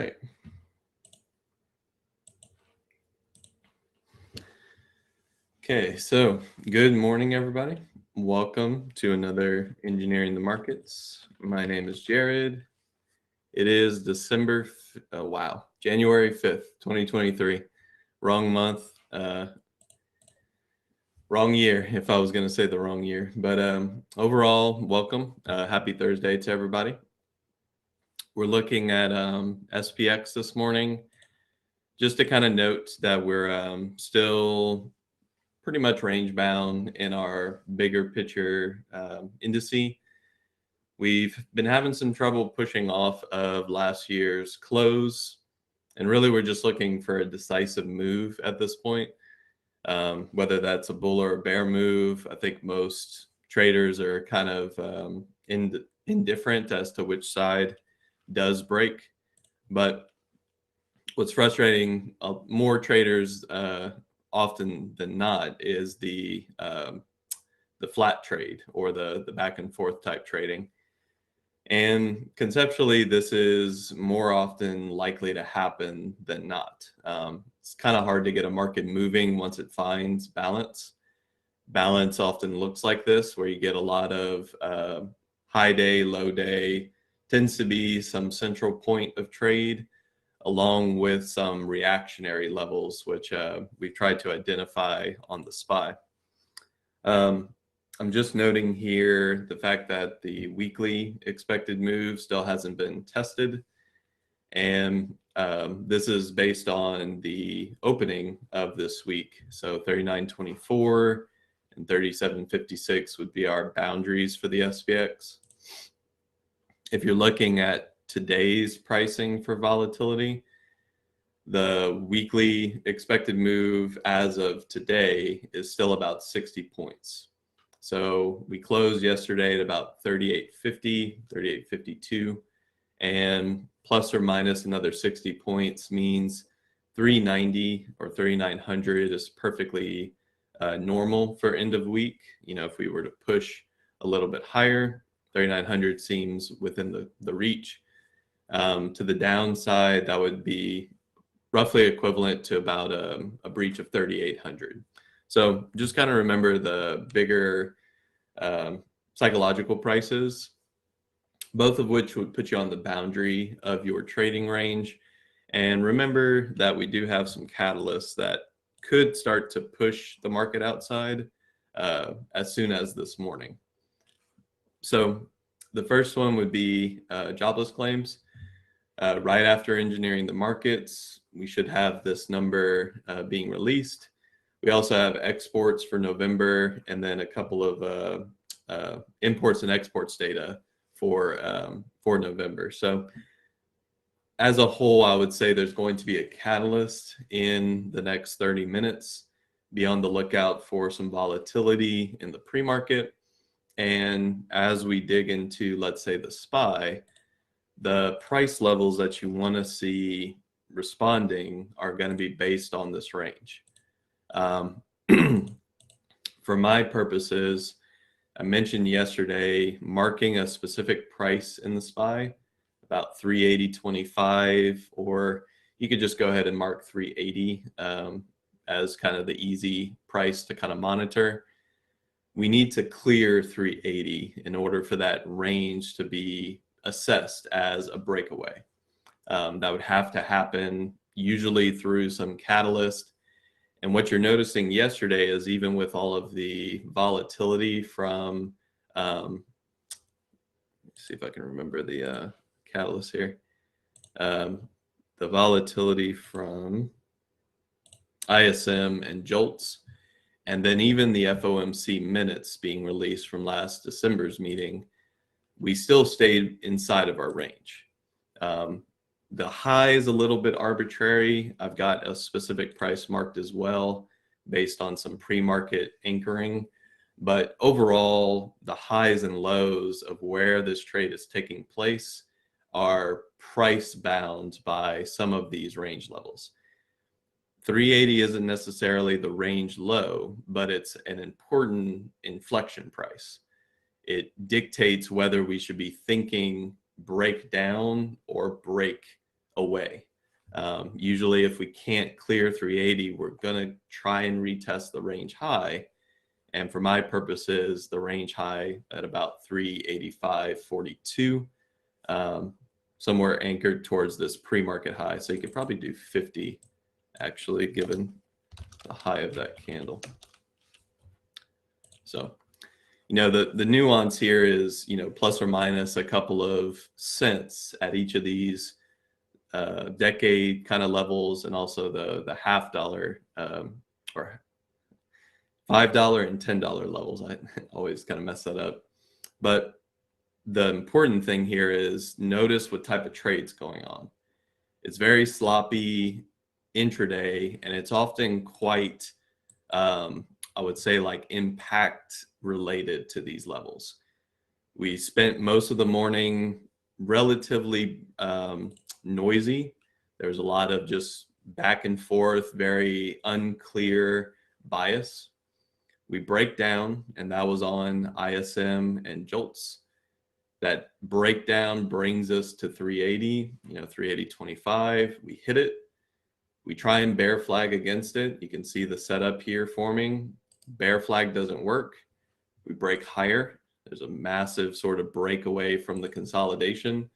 right. Okay, so good morning, everybody. Welcome to another Engineering the Markets. My name is Jared. It is January 5th, 2023. Wrong month, wrong year, if I was going to say the wrong year. But overall, welcome. Happy Thursday to everybody. We're looking at SPX this morning. Just to kind of note that we're still pretty much range bound in our bigger picture indice. We've been having some trouble pushing off of last year's close, and really we're just looking for a decisive move at this point, whether that's a bull or a bear move. I think most traders are kind of indifferent as to which side does break, but what's frustrating more traders often than not is the flat trade or the back and forth type trading. And conceptually, this is more often likely to happen than not. It's kind of hard to get a market moving once it finds balance. Balance often looks like this, where you get a lot of high day, low day, tends to be some central point of trade, along with some reactionary levels, which we've tried to identify on the SPY. I'm just noting here the fact that the weekly expected move still hasn't been tested. And this is based on the opening of this week. So 39.24 and 37.56 would be our boundaries for the SPX. If you're looking at today's pricing for volatility, the weekly expected move as of today is still about 60 points. So we closed yesterday at about 38.50, 38.52, and plus or minus another 60 points means 390 or 3,900 is perfectly normal for end of week. You know, if we were to push a little bit higher, 3,900 seems within the reach. To the downside, that would be roughly equivalent to about a breach of 3,800. So just kind of remember the bigger psychological prices, both of which would put you on the boundary of your trading range. And remember that we do have some catalysts that could start to push the market outside as soon as this morning. So the first one would be jobless claims. Right after engineering the markets, we should have this number being released. We also have exports for November, and then a couple of imports and exports data for November. So as a whole, I would say there's going to be a catalyst in the next 30 minutes. Be on the lookout for some volatility in the pre-market. And as we dig into, let's say, the SPY, the price levels that you want to see responding are going to be based on this range. For my purposes, I mentioned yesterday marking a specific price in the SPY, about 380.25, or you could just go ahead and mark 380 as kind of the easy price to kind of monitor. We need to clear 380 in order for that range to be assessed as a breakaway. That would have to happen usually through some catalyst. And what you're noticing yesterday is even with all of the volatility from, let's see if I can remember the catalyst here. The volatility from ISM and JOLTS, and then even the FOMC minutes being released from last December's meeting, we still stayed inside of our range. The high is a little bit arbitrary. I've got a specific price marked as well based on some pre-market anchoring. But overall, the highs and lows of where this trade is taking place are price bound by some of these range levels. 380 isn't necessarily the range low, but it's an important inflection price. It dictates whether we should be thinking break down or break away. Usually if we can't clear 380, we're going to try and retest the range high. And for my purposes, the range high at about 385.42, somewhere anchored towards this pre-market high. So you could probably do 50 actually, given the high of that candle. So, the nuance here is, plus or minus a couple of cents at each of these decade kind of levels, and also the $0.50 or $5 and $10 levels. I always kind of mess that up. But the important thing here is notice what type of trade's going on. It's very sloppy intraday, and it's often quite, I would say, like impact related to these levels. We spent most of the morning relatively noisy. There's a lot of just back and forth, very unclear bias. We break down, and that was on ISM and JOLTS. That breakdown brings us to 380, 380.25. We hit it. We try and bear flag against it. You can see the setup here forming. Bear flag doesn't work. We break higher. There's a massive sort of breakaway from the consolidation.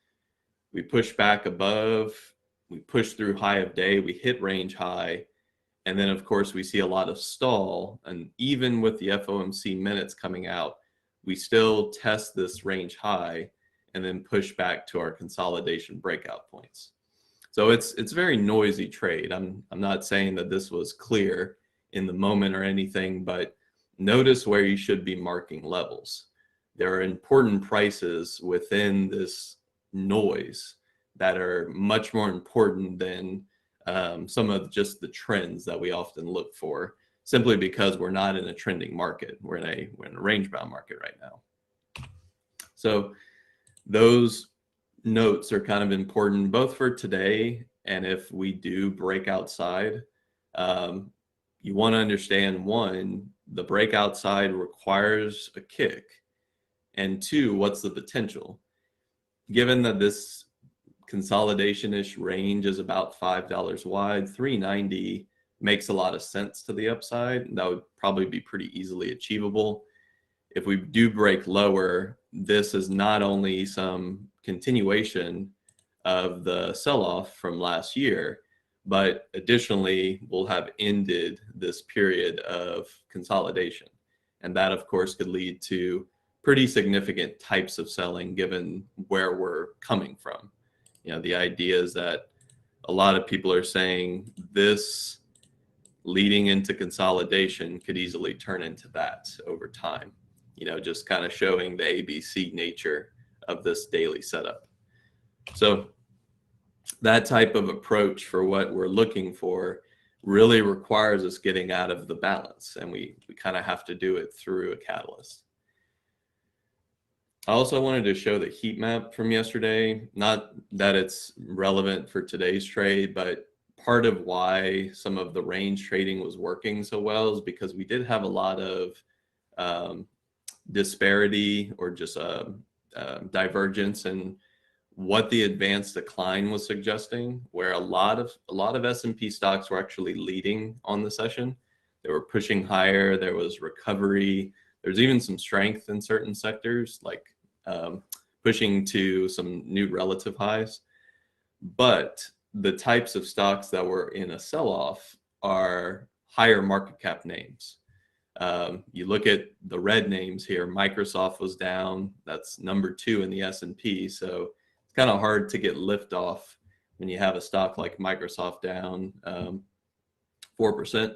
We push back above. We push through high of day. We hit range high. And then, of course, we see a lot of stall. And even with the FOMC minutes coming out, we still test this range high and then push back to our consolidation breakout points. So it's a very noisy trade. I'm not saying that this was clear in the moment or anything, but notice where you should be marking levels. There are important prices within this noise that are much more important than some of just the trends that we often look for, simply because we're not in a trending market. We're in a range bound market right now. So those notes are kind of important both for today, and if we do break outside, you want to understand, one, the break outside requires a kick, and two, what's the potential? Given that this consolidation-ish range is about $5 wide, 390 makes a lot of sense to the upside. That would probably be pretty easily achievable. If we do break lower, this is not only some continuation of the sell-off from last year, but additionally, we'll have ended this period of consolidation. And that, of course, could lead to pretty significant types of selling given where we're coming from. The idea is that a lot of people are saying this leading into consolidation could easily turn into that over time, just kind of showing the ABC nature of this daily setup. So that type of approach for what we're looking for really requires us getting out of the balance, and we kind of have to do it through a catalyst. I also wanted to show the heat map from yesterday. Not that it's relevant for today's trade, but part of why some of the range trading was working so well is because we did have a lot of disparity or just divergence in what the advanced decline was suggesting, where a lot of S&P stocks were actually leading on the session. They were pushing higher. There was recovery. There's even some strength in certain sectors, like pushing to some new relative highs. But the types of stocks that were in a sell-off are higher market cap names. You look at the red names here. Microsoft was down. That's number 2 in the S&P. So it's kind of hard to get lift off when you have a stock like Microsoft down 4%.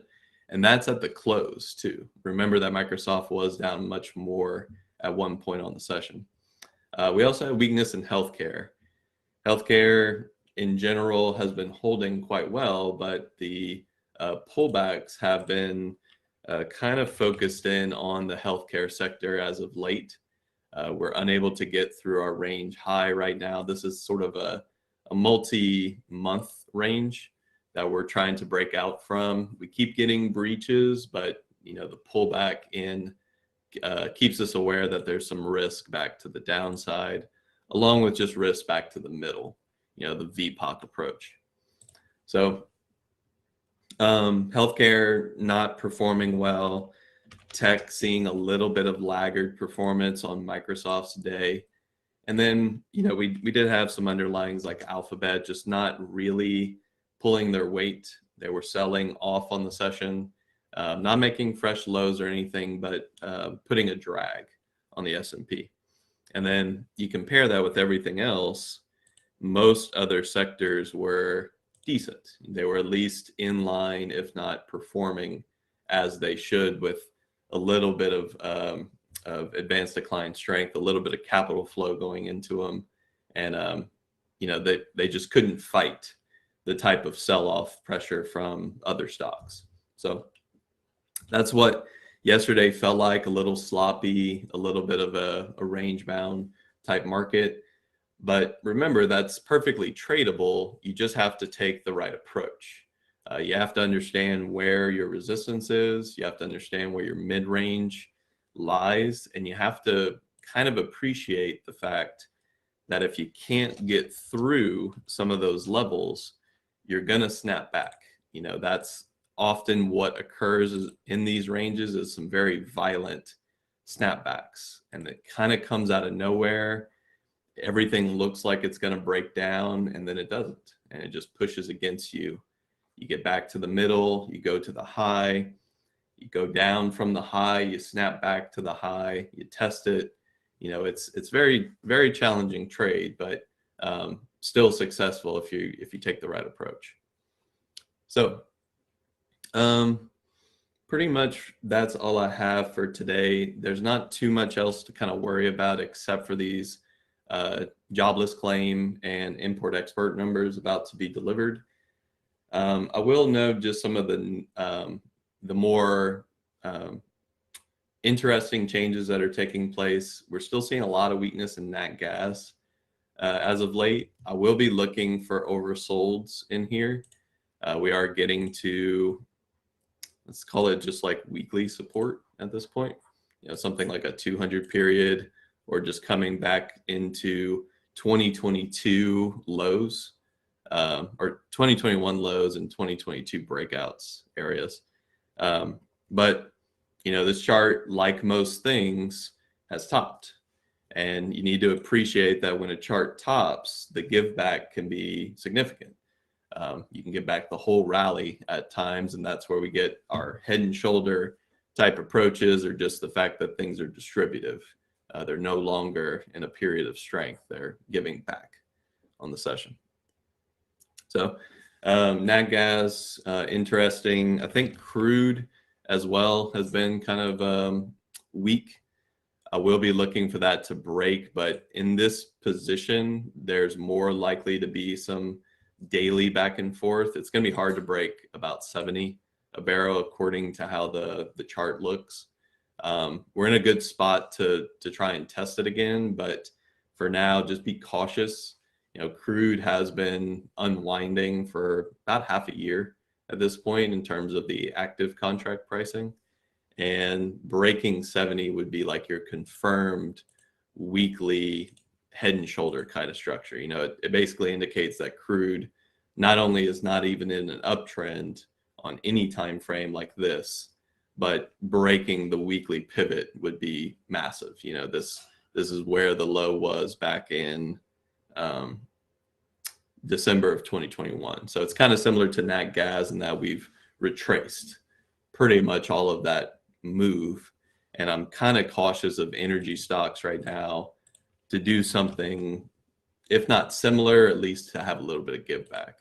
And that's at the close too. Remember that Microsoft was down much more at one point on the session. We also have weakness in healthcare. Healthcare in general has been holding quite well, but the pullbacks have been kind of focused in on the healthcare sector as of late. We're unable to get through our range high right now. This is sort of a multi-month range that we're trying to break out from. We keep getting breaches, but the pullback in keeps us aware that there's some risk back to the downside, along with just risk back to the middle. the VPOC approach. So healthcare not performing well, tech seeing a little bit of laggard performance on Microsoft's day. And then, we did have some underlyings like Alphabet just not really pulling their weight. They were selling off on the session, not making fresh lows or anything, but putting a drag on the S&P. And then you compare that with everything else, most other sectors were decent. They were at least in line, if not performing as they should, with a little bit of advanced decline strength, a little bit of capital flow going into them. And, they just couldn't fight the type of sell-off pressure from other stocks. So that's what yesterday felt like, a little sloppy, a little bit of a range-bound type market. But remember, that's perfectly tradable. You just have to take the right approach. You have to understand where your resistance is. You have to understand where your mid-range lies. And you have to kind of appreciate the fact that if you can't get through some of those levels, you're going to snap back. That's often what occurs in these ranges, is some very violent snapbacks. And it kind of comes out of nowhere. Everything looks like it's going to break down, and then it doesn't, and it just pushes against you. You get back to the middle, you go to the high, you go down from the high, you snap back to the high, you test it. It's very, very challenging trade, but still successful if you take the right approach. So pretty much that's all I have for today. There's not too much else to kind of worry about except for these jobless claim and import-export numbers about to be delivered. I will note just some of the more interesting changes that are taking place. We're still seeing a lot of weakness in nat gas as of late. I will be looking for oversolds in here. We are getting to, let's call it just like weekly support at this point. Something like a 200 period, or just coming back into 2022 lows, or 2021 lows and 2022 breakouts areas. But, this chart, like most things, has topped. And you need to appreciate that when a chart tops, the give back can be significant. You can get back the whole rally at times, and that's where we get our head and shoulder type approaches, or just the fact that things are distributive. They're no longer in a period of strength. They're giving back on the session. So nat gas, interesting. I think crude as well has been kind of weak. I will be looking for that to break, but in this position, there's more likely to be some daily back and forth. It's going to be hard to break about 70 a barrel according to how the chart looks. We're in a good spot to try and test it again, but for now, just be cautious. Crude has been unwinding for about half a year at this point in terms of the active contract pricing, and breaking 70 would be like your confirmed weekly head and shoulder kind of structure. It basically indicates that crude not only is not even in an uptrend on any time frame like this, but breaking the weekly pivot would be massive. This is where the low was back in December of 2021. So it's kind of similar to nat gas in that we've retraced pretty much all of that move. And I'm kind of cautious of energy stocks right now to do something, if not similar, at least to have a little bit of give back.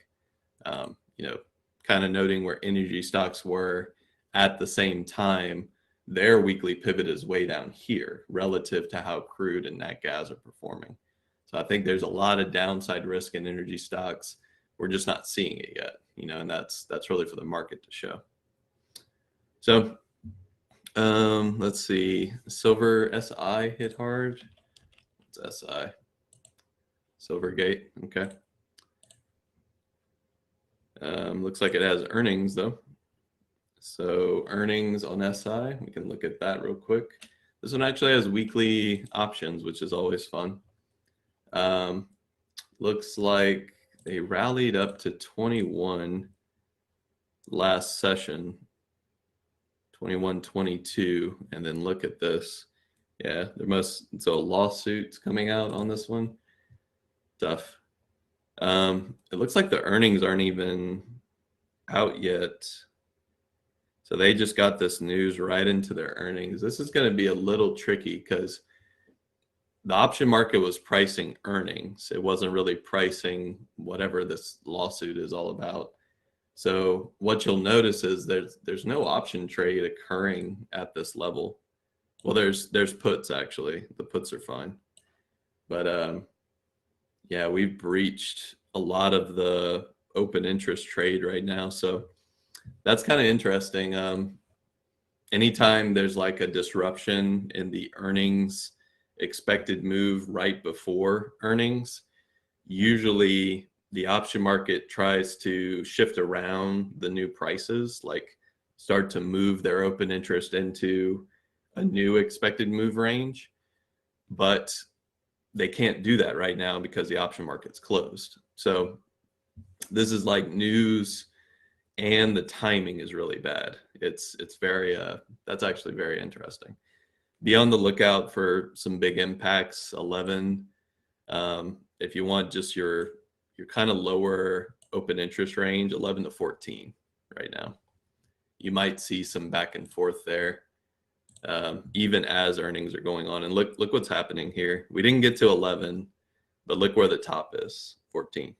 Kind of noting where energy stocks were at the same time, their weekly pivot is way down here relative to how crude and nat gas are performing. So I think there's a lot of downside risk in energy stocks. We're just not seeing it yet, and that's really for the market to show. So let's see, silver SI hit hard. It's SI, Silvergate. Okay. Looks like it has earnings though. So earnings on SI, we can look at that real quick. This one actually has weekly options, which is always fun. Looks like They rallied up to 21 last session, 21.22, and then look at this. Yeah, so lawsuits coming out on this one. Tough. It looks like the earnings aren't even out yet. So they just got this news right into their earnings. This is going to be a little tricky because the option market was pricing earnings. It wasn't really pricing whatever this lawsuit is all about. So what you'll notice is there's no option trade occurring at this level. Well, there's puts actually. The puts are fine. But yeah, we've breached a lot of the open interest trade right now. So that's kind of interesting. Anytime there's like a disruption in the earnings expected move right before earnings, usually the option market tries to shift around the new prices, like start to move their open interest into a new expected move range. But they can't do that right now because the option market's closed. So this is like news, and the timing is really bad. It's very that's actually very interesting. Be on the lookout for some big impacts. 11, if you want just your kind of lower open interest range, 11 to 14 right now. You might see some back and forth there, even as earnings are going on. And look what's happening here. We didn't get to 11, but look where the top is, 14.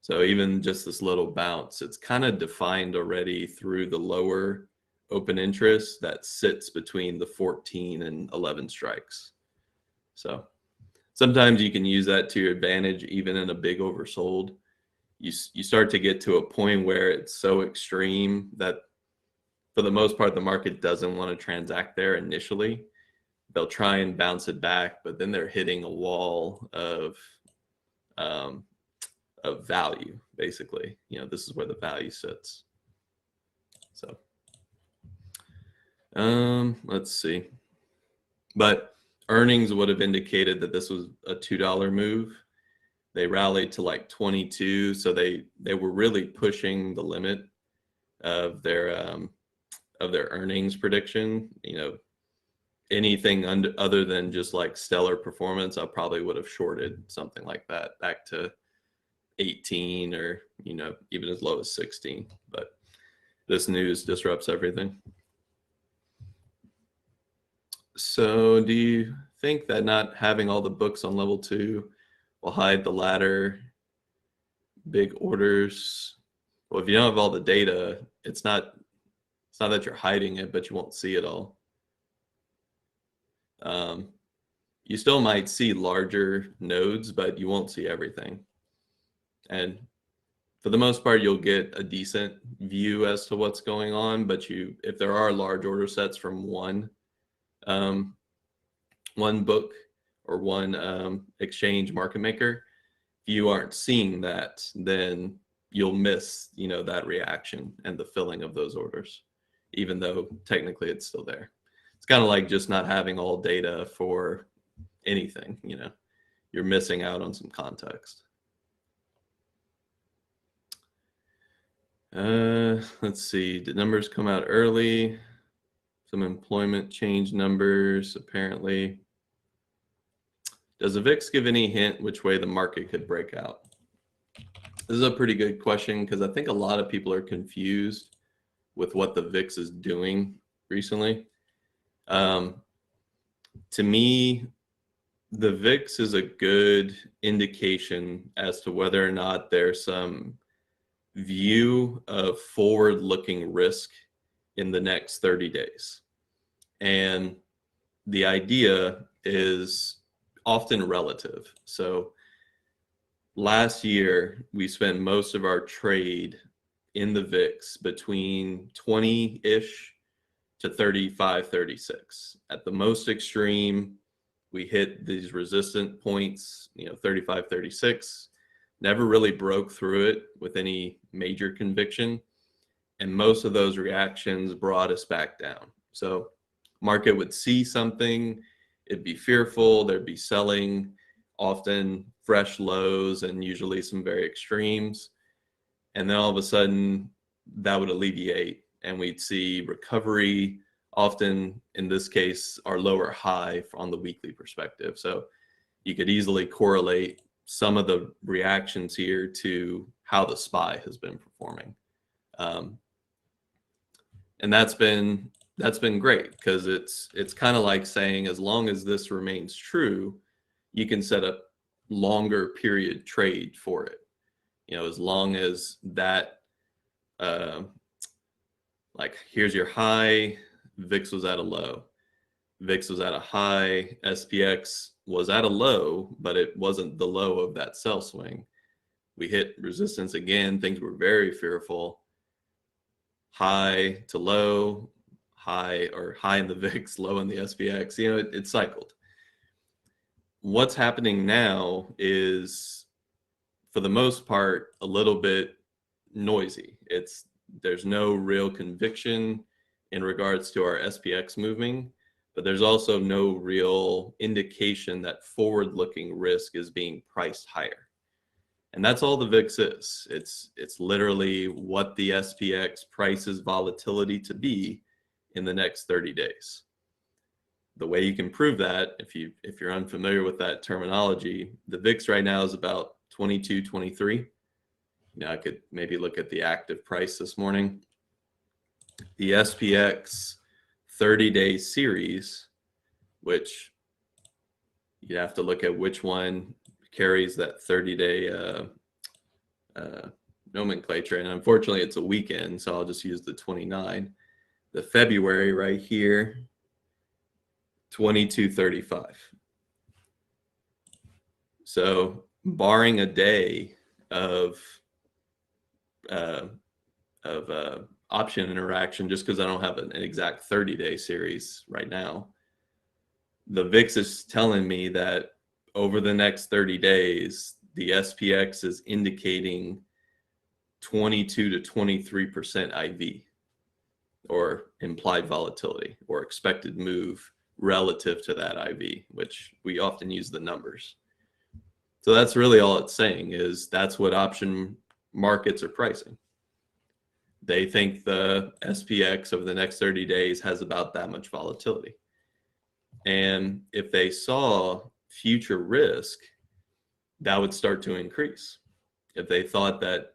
So even just this little bounce, it's kind of defined already through the lower open interest that sits between the 14 and 11 strikes. So sometimes you can use that to your advantage, even in a big oversold. You start to get to a point where it's so extreme that for the most part, the market doesn't want to transact there initially. They'll try and bounce it back, but then they're hitting a wall of value, basically. This is where the value sits. So let's see. But earnings would have indicated that this was a $2 move. They rallied to like 22, so they were really pushing the limit of their earnings prediction. Anything other than just like stellar performance, I probably would have shorted something like that back to 18 or even as low as 16. But this news disrupts everything. So do you think that not having all the books on level 2 will hide the latter big orders? Well, if you don't have all the data, it's not that you're hiding it, but you won't see it all. You still might see larger nodes, but you won't see everything. And for the most part, you'll get a decent view as to what's going on. But if there are large order sets from one book or one exchange market maker, if you aren't seeing that, then you'll miss that reaction and the filling of those orders, even though technically it's still there. It's kind of like just not having all data for anything. You're missing out on some context. Let's see. Did numbers come out early? Some employment change numbers, apparently. Does the VIX give any hint which way the market could break out? This is a pretty good question because I think a lot of people are confused with what the VIX is doing recently. To me, the VIX is a good indication as to whether or not there's some view of forward-looking risk in the next 30 days. And the idea is often relative. So last year, we spent most of our trade in the VIX between 20-ish to 35, 36. At the most extreme, we hit these resistant points, 35, 36. Never really broke through it with any major conviction. And most of those reactions brought us back down. So market would see something, it'd be fearful, there'd be selling. often fresh lows and usually some very extremes. And then all of a sudden that would alleviate and we'd see recovery, often in this case, our lower high on the weekly perspective. So you could easily correlate some of the reactions here to how the SPY has been performing. And that's been great, because it's kind of like saying, as long as this remains true, you can set up longer period trade for it. You know, as long as that, like here's your high, VIX was at a low, VIX was at a high, SPX was at a low, but it wasn't the low of that sell swing. We hit resistance again, things were very fearful. High to low, high in the VIX, low in the SPX, you know, it cycled. What's happening now is, for the most part, a little bit noisy. There's no real conviction in regards to our SPX moving, but there's also no real indication that forward-looking risk is being priced higher. And that's all the VIX is. It's literally what the SPX prices volatility to be in the next 30 days. The way you can prove that, if you're unfamiliar with that terminology, the VIX right now is about 22, 23. Now I could maybe look at the active price this morning. The SPX 30-day series, which you have to look at which one carries that 30-day nomenclature, and unfortunately it's a weekend, so I'll just use the 29. The February right here, 22.35. So barring a day of option interaction, just because I don't have an exact 30-day series right now, the VIX is telling me that over the next 30 days, the SPX is indicating 22 to 23% IV, or implied volatility, or expected move relative to that IV, which we often use the numbers. So that's really all it's saying, is that's what option markets are pricing. They think the SPX over the next 30 days has about that much volatility. And if they saw future risk, that would start to increase. If they thought that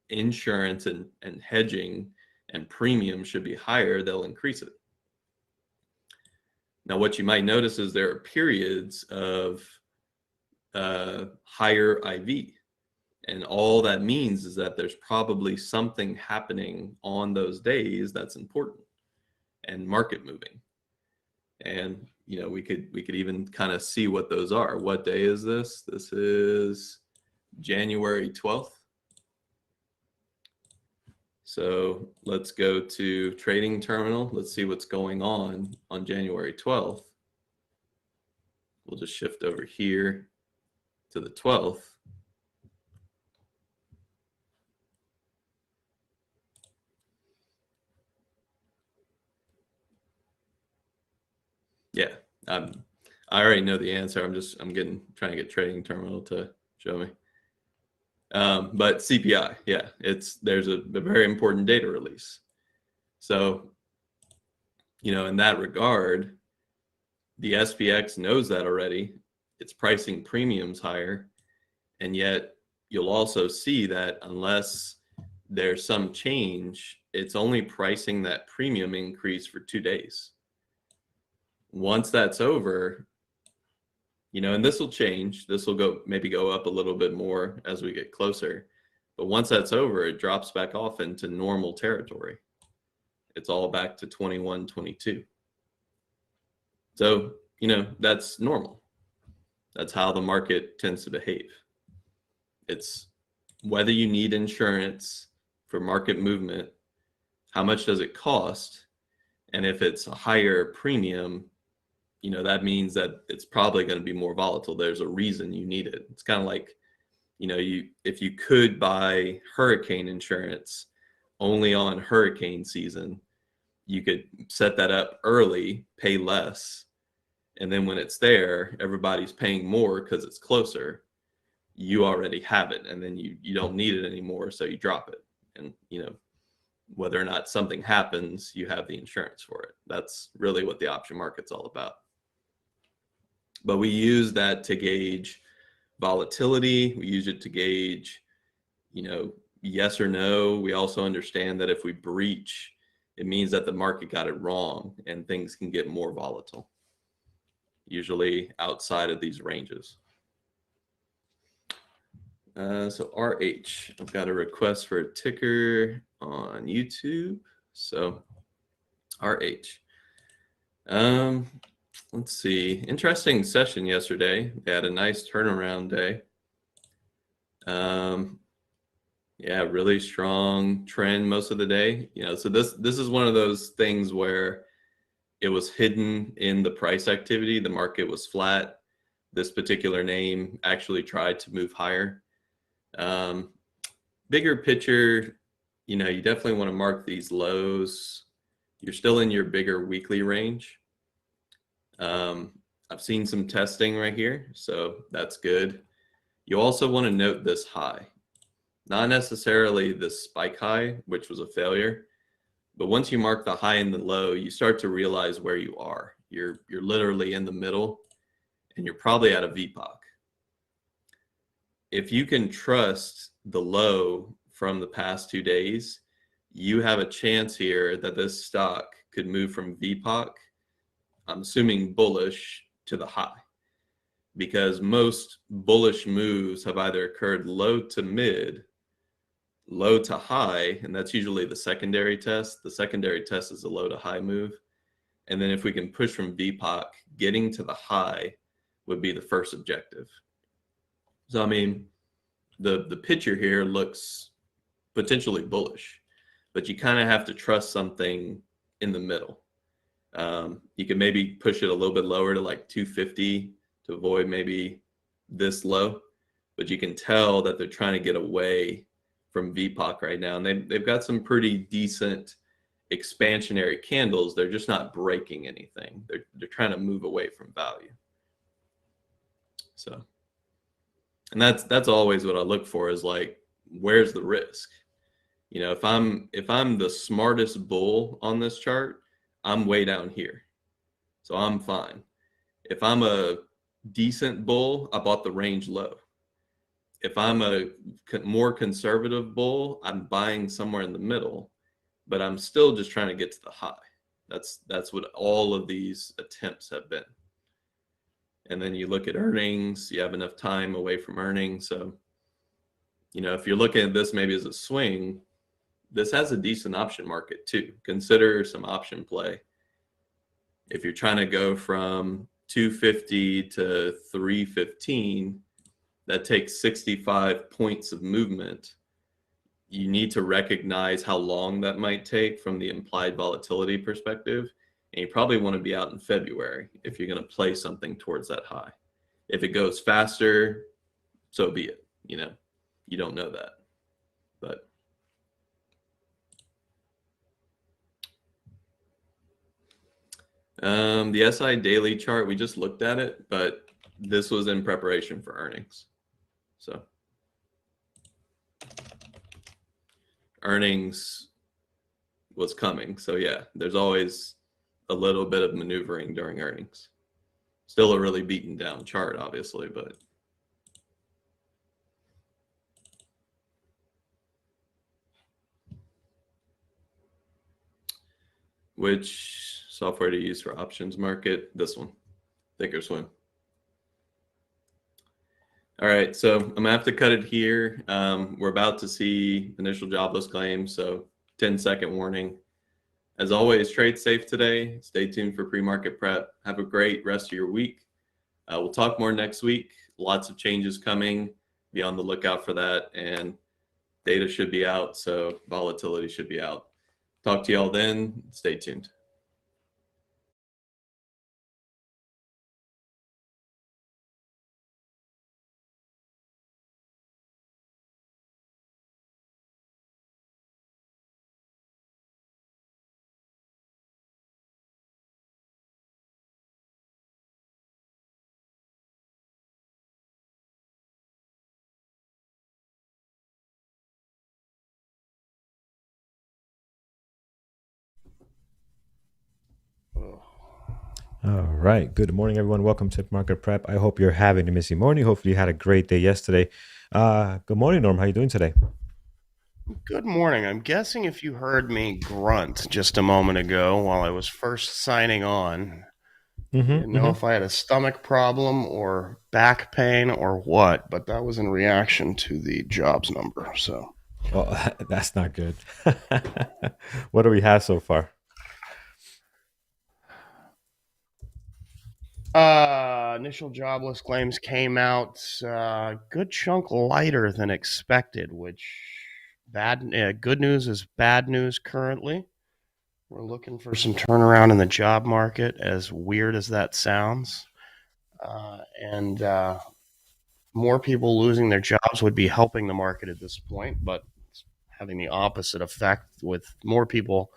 insurance and hedging and premium should be higher, they'll increase it. Now, what you might notice is there are periods of higher IV. And all that means is that there's probably something happening on those days that's important and market moving. And you know, we could even kind of see what those are. What day is this? This is January 12th. So let's go to trading terminal. Let's see what's going on January 12th. We'll just shift over here to the 12th. Yeah, I already know the answer. I'm trying to get trading terminal to show me. But CPI, yeah, there's a very important data release. So, you know, in that regard, the SPX knows that already. It's pricing premiums higher, and yet you'll also see that unless there's some change, it's only pricing that premium increase for 2 days. Once that's over, you know, and this will change. This will maybe go up a little bit more as we get closer. But once that's over, it drops back off into normal territory. It's all back to 21, 22. So, you know, that's normal. That's how the market tends to behave. It's whether you need insurance for market movement, how much does it cost? And if it's a higher premium, you know, that means that it's probably going to be more volatile. There's a reason you need it. It's kind of like, you know, if you could buy hurricane insurance only on hurricane season, you could set that up early, pay less, And then when it's there, everybody's paying more because it's closer. You already have it, and then you don't need it anymore, so you drop it. And whether or not something happens, you have the insurance for it. That's really what the option market's all about. But we use that to gauge volatility. We use it to gauge, yes or no. We also understand that if we breach, it means that the market got it wrong and things can get more volatile, usually outside of these ranges. So RH, I've got a request for a ticker on YouTube. So RH. Let's see. Interesting session yesterday. They had a nice turnaround day. Yeah, really strong trend most of the day. So this is one of those things where it was hidden in the price activity. The market was flat. This particular name actually tried to move higher. Bigger picture, you definitely want to mark these lows. You're still in your bigger weekly range. I've seen some testing right here, so that's good. You also want to note this high. Not necessarily the spike high, which was a failure, but once you mark the high and the low, you start to realize where you are. You're literally in the middle, and you're probably at a VPOC. If you can trust the low from the past 2 days, you have a chance here that this stock could move from VPOC, I'm assuming bullish, to the high, because most bullish moves have either occurred low to mid, low to high, and that's usually the secondary test. The secondary test is a low to high move. And then if we can push from VPOC, getting to the high would be the first objective. So, I mean, the picture here looks potentially bullish, but you kind of have to trust something in the middle. You can maybe push it a little bit lower to like 250 to avoid maybe this low, but you can tell that they're trying to get away from VPOC right now. And they've got some pretty decent expansionary candles. They're just not breaking anything. They're trying to move away from value. So, and that's always what I look for, is like, where's the risk? If I'm the smartest bull on this chart, I'm way down here. So I'm fine. If I'm a decent bull, I bought the range low. If I'm a more conservative bull, I'm buying somewhere in the middle, but I'm still just trying to get to the high. That's what all of these attempts have been. And then you look at earnings, you have enough time away from earnings. So, if you're looking at this maybe as a swing, this has a decent option market too. Consider some option play. If you're trying to go from 250 to 315, that takes 65 points of movement. You need to recognize how long that might take from the implied volatility perspective. And you probably want to be out in February if you're going to play something towards that high. If it goes faster, so be it. You don't know that. But the SI daily chart, we just looked at it, but this was in preparation for earnings. So earnings was coming. So yeah, there's always a little bit of maneuvering during earnings. Still a really beaten down chart, obviously, but which software to use for options market? This one, Thinkorswim. All right, so I'm gonna have to cut it here. We're about to see initial jobless claims, so 10-second warning. As always, trade safe today. Stay tuned for pre-market prep. Have a great rest of your week. We'll talk more next week. Lots of changes coming. Be on the lookout for that, and data should be out, so volatility should be out. Talk to y'all then. Stay tuned. All right. Good morning, everyone. Welcome to Market Prep. I hope you're having a missy morning. Hopefully, you had a great day yesterday. Good morning, Norm. How you doing today? Good morning. I'm guessing if you heard me grunt just a moment ago while I was first signing on, you didn't know if I had a stomach problem or back pain or what, but that was in reaction to the jobs number. So, Well, that's not good. What do we have so far? initial jobless claims came out good chunk lighter than expected, which good news is bad news currently. We're looking for some turnaround in the job market, as weird as that sounds. And more people losing their jobs would be helping the market at this point, but it's having the opposite effect with more people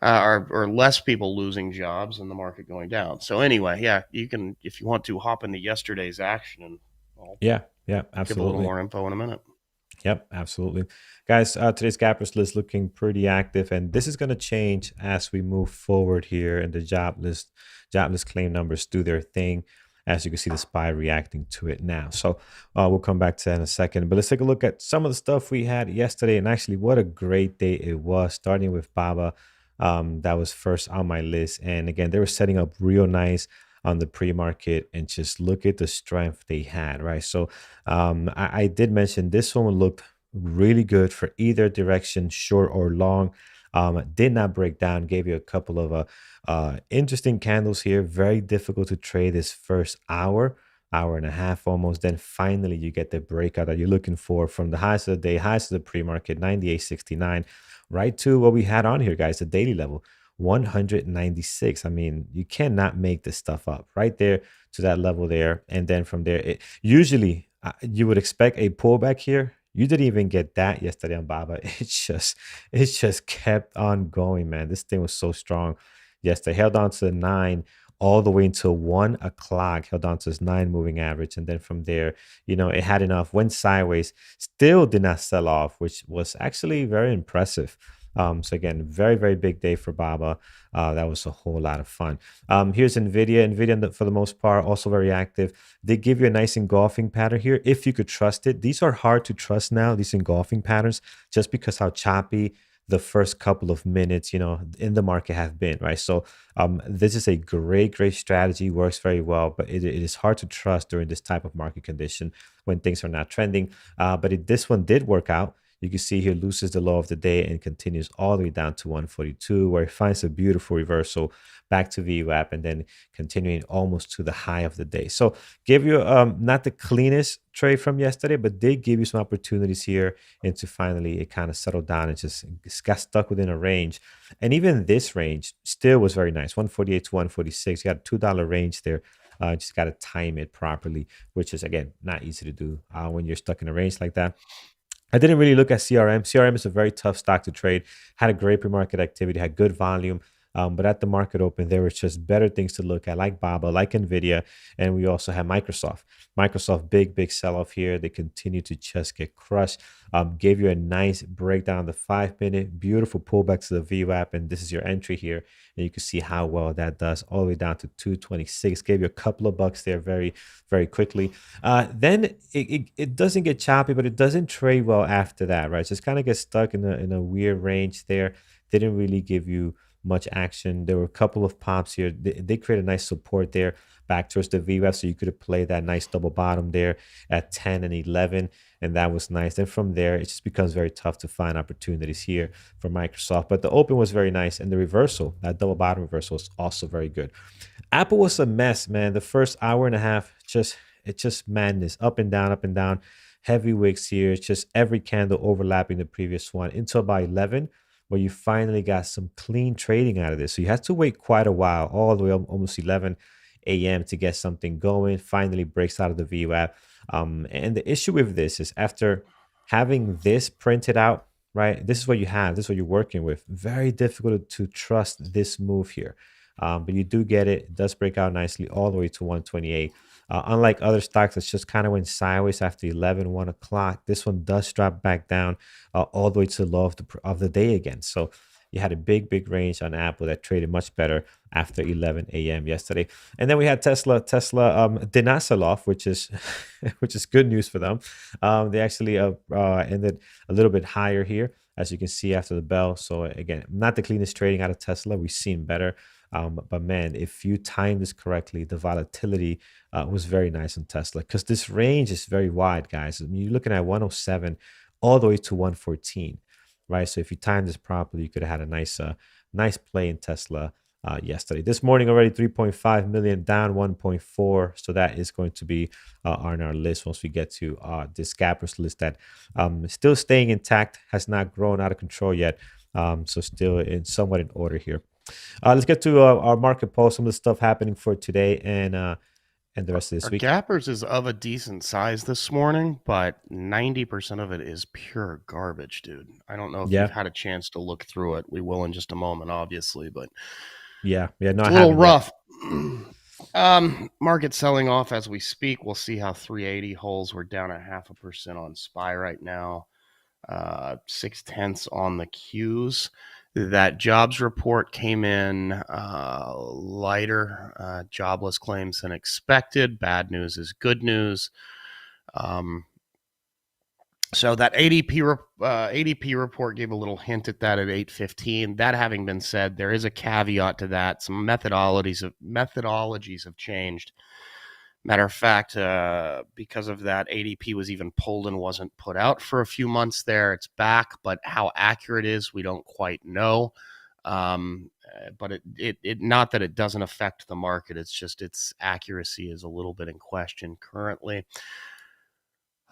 or less people losing jobs and the market going down. So anyway, yeah, you can, if you want to, hop into yesterday's action, and I'll Yeah, yeah, give a little absolutely. more info in a minute. Yep, absolutely. Guys, today's gappers list looking pretty active, and this is going to change as we move forward here and the jobless claim numbers do their thing. As you can see, the SPY reacting to it now. So we'll come back to that in a second. But let's take a look at some of the stuff we had yesterday. And actually, what a great day it was, starting with Baba. That was first on my list. And again, they were setting up real nice on the pre-market, and just look at the strength they had, right? So I did mention this one looked really good for either direction, short or long. Did not break down. Gave you a couple of interesting candles here. Very difficult to trade this first hour and a half almost. Then finally you get the breakout that you're looking for from the highs of the day, highs of the pre-market, 98.69, right to what we had on here, guys, the daily level. 196. I mean, you cannot make this stuff up right there to that level there. And then from there, usually you would expect a pullback here. You didn't even get that yesterday on Baba. It just kept on going, man. This thing was so strong yesterday. Held on to the nine all the way until 1 o'clock. Held on to this nine moving average, and then from there, it had enough. Went sideways. Still did not sell off, which was actually very impressive. So again, very, very big day for Baba. That was a whole lot of fun. Here's Nvidia. Nvidia, for the most part, also very active. They give you a nice engulfing pattern here, if you could trust it. These are hard to trust now, these engulfing patterns, just because how choppy the first couple of minutes, in the market have been, right? So this is a great, great strategy, works very well, but it is hard to trust during this type of market condition when things are not trending. But this one did work out. You can see here loses the low of the day and continues all the way down to 142, where it finds a beautiful reversal back to VWAP and then continuing almost to the high of the day. So give you not the cleanest trade from yesterday, but did give you some opportunities here, and to finally it kind of settled down and just got stuck within a range. And even this range still was very nice, 148 to 146. You got a $2 range there. Just got to time it properly, which is again not easy to do when you're stuck in a range like that. I didn't really look at CRM. CRM is a very tough stock to trade. Had a great pre-market activity, had good volume. But at the market open, there was just better things to look at, like Baba, like Nvidia, and we also have Microsoft. Microsoft, big, big sell-off here. They continue to just get crushed. Gave you a nice breakdown, the 5 minute, beautiful pullback to the VWAP, and this is your entry here. And you can see how well that does, all the way down to 226. Gave you a couple of bucks there very, very quickly. Then it doesn't get choppy, but it doesn't trade well after that, right? Just kind of gets stuck in a weird range there. Didn't really give you much action. There were a couple of pops here. They create a nice support there back towards the VWAP, so you could have played that nice double bottom there at 10 and 11, and that was nice. Then from there, it just becomes very tough to find opportunities here for Microsoft. But the open was very nice, and the reversal, that double bottom reversal, was also very good. Apple was a mess, man. The first hour and a half, it's just madness, up and down. Heavy wicks here. It's just every candle overlapping the previous one until about 11, where you finally got some clean trading out of this. So you had to wait quite a while, all the way up almost 11 a.m. to get something going. Finally breaks out of the VWAP. And the issue with this is, after having this printed out, right? This is what you have. This is what you're working with. Very difficult to trust this move here. But you do get it. It does break out nicely all the way to 128. Unlike other stocks that just kind of went sideways after 11, 1 o'clock, this one does drop back down all the way to the low of the day again. So You had a big range on Apple that traded much better after 11 a.m. yesterday. And then we had Tesla. Tesla did not sell off, which is which is good news for them. They actually ended a little bit higher here, as you can see after the bell. So again, not the cleanest trading out of Tesla. We've seen better. But man, if you time this correctly, the volatility was very nice on Tesla, because this range is very wide, guys. I mean, you're looking at 107 all the way to 114, right? So if you time this properly, you could have had a nice play in Tesla yesterday. This morning already 3.5 million, down 1.4. So that is going to be on our list once we get to this gappers list that is still staying intact, has not grown out of control yet. So still somewhat in order here. Let's get to our market poll, some of the stuff happening for today and the rest of this Our week. gappers is of a decent size this morning, but 90% of it is pure garbage, dude. I don't know if Yeah. you've had a chance to look through it. We will in just a moment, obviously, but Yeah, no, it's I a little haven't yet. rough. Market selling off as we speak. We'll see how 380 holds. We're down 0.5% on SPY right now. 0.6 on the Qs. That jobs report came in lighter, jobless claims than expected. Bad news is good news. So that ADP report gave a little hint at that at 8:15. That having been said, there is a caveat to that. Some methodologies have changed. Matter of fact, because of that, ADP was even pulled and wasn't put out for a few months there. It's back, but how accurate it is, we don't quite know. But it not that it doesn't affect the market. It's just its accuracy is a little bit in question currently.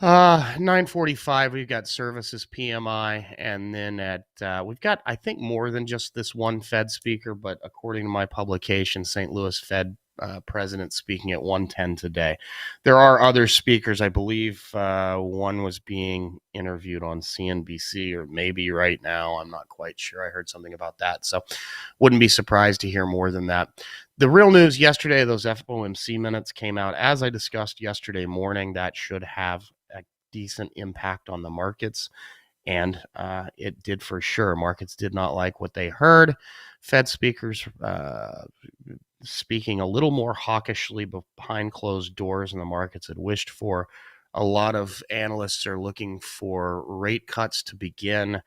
9:45, we've got services PMI, and then we've got, I think, more than just this one Fed speaker, but according to my publication, St. Louis Fed president speaking at 1:10 today. There are other speakers. I believe one was being interviewed on CNBC, or maybe right now. I'm not quite sure. I heard something about that, so wouldn't be surprised to hear more than that. The real news yesterday, those FOMC minutes came out. As I discussed yesterday morning, that should have a decent impact on the markets, and it did for sure. Markets did not like what they heard. Fed speakers speaking a little more hawkishly behind closed doors than the markets had wished for. A lot of analysts are looking for rate cuts to begin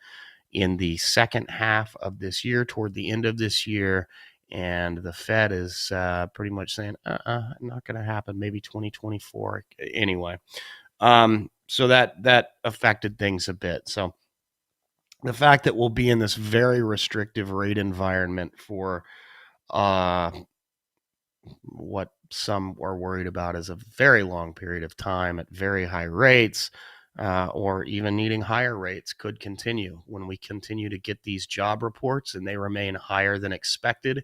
in the second half of this year, toward the end of this year. And the Fed is pretty much saying, not going to happen, maybe 2024 anyway. So that affected things a bit. So the fact that we'll be in this very restrictive rate environment for what some are worried about is a very long period of time at very high rates, or even needing higher rates, could continue when we continue to get these job reports and they remain higher than expected.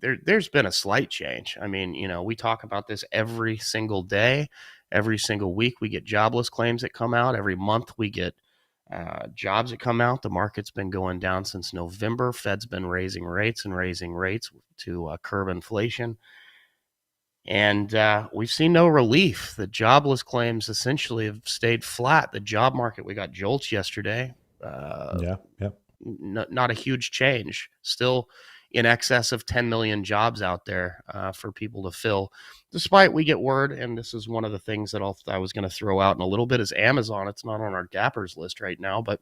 There's been a slight change. I mean, we talk about this every single day, every single week. We get jobless claims that come out. Every month we get jobs that come out. The market's been going down since November. Fed's been raising rates to curb inflation. And we've seen no relief. The jobless claims essentially have stayed flat. The job market, we got jolts yesterday. Not a huge change. Still in excess of 10 million jobs out there for people to fill. Despite we get word, and this is one of the things that I was going to throw out in a little bit, is Amazon. It's not on our gappers list right now, but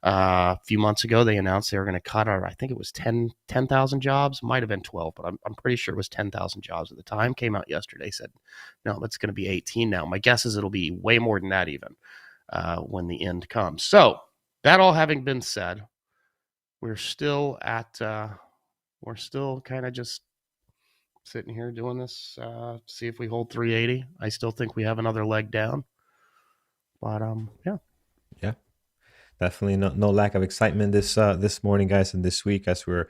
a few months ago they announced they were going to cut I think it was 10,000 jobs. Might have been 12, but I'm pretty sure it was 10,000 jobs at the time. Came out yesterday, said, no, it's going to be 18 now. My guess is it'll be way more than that even when the end comes. So that all having been said, we're still kind of just sitting here doing this, see if we hold 380. I still think we have another leg down, but yeah, definitely no lack of excitement this morning, guys, and this week, as we're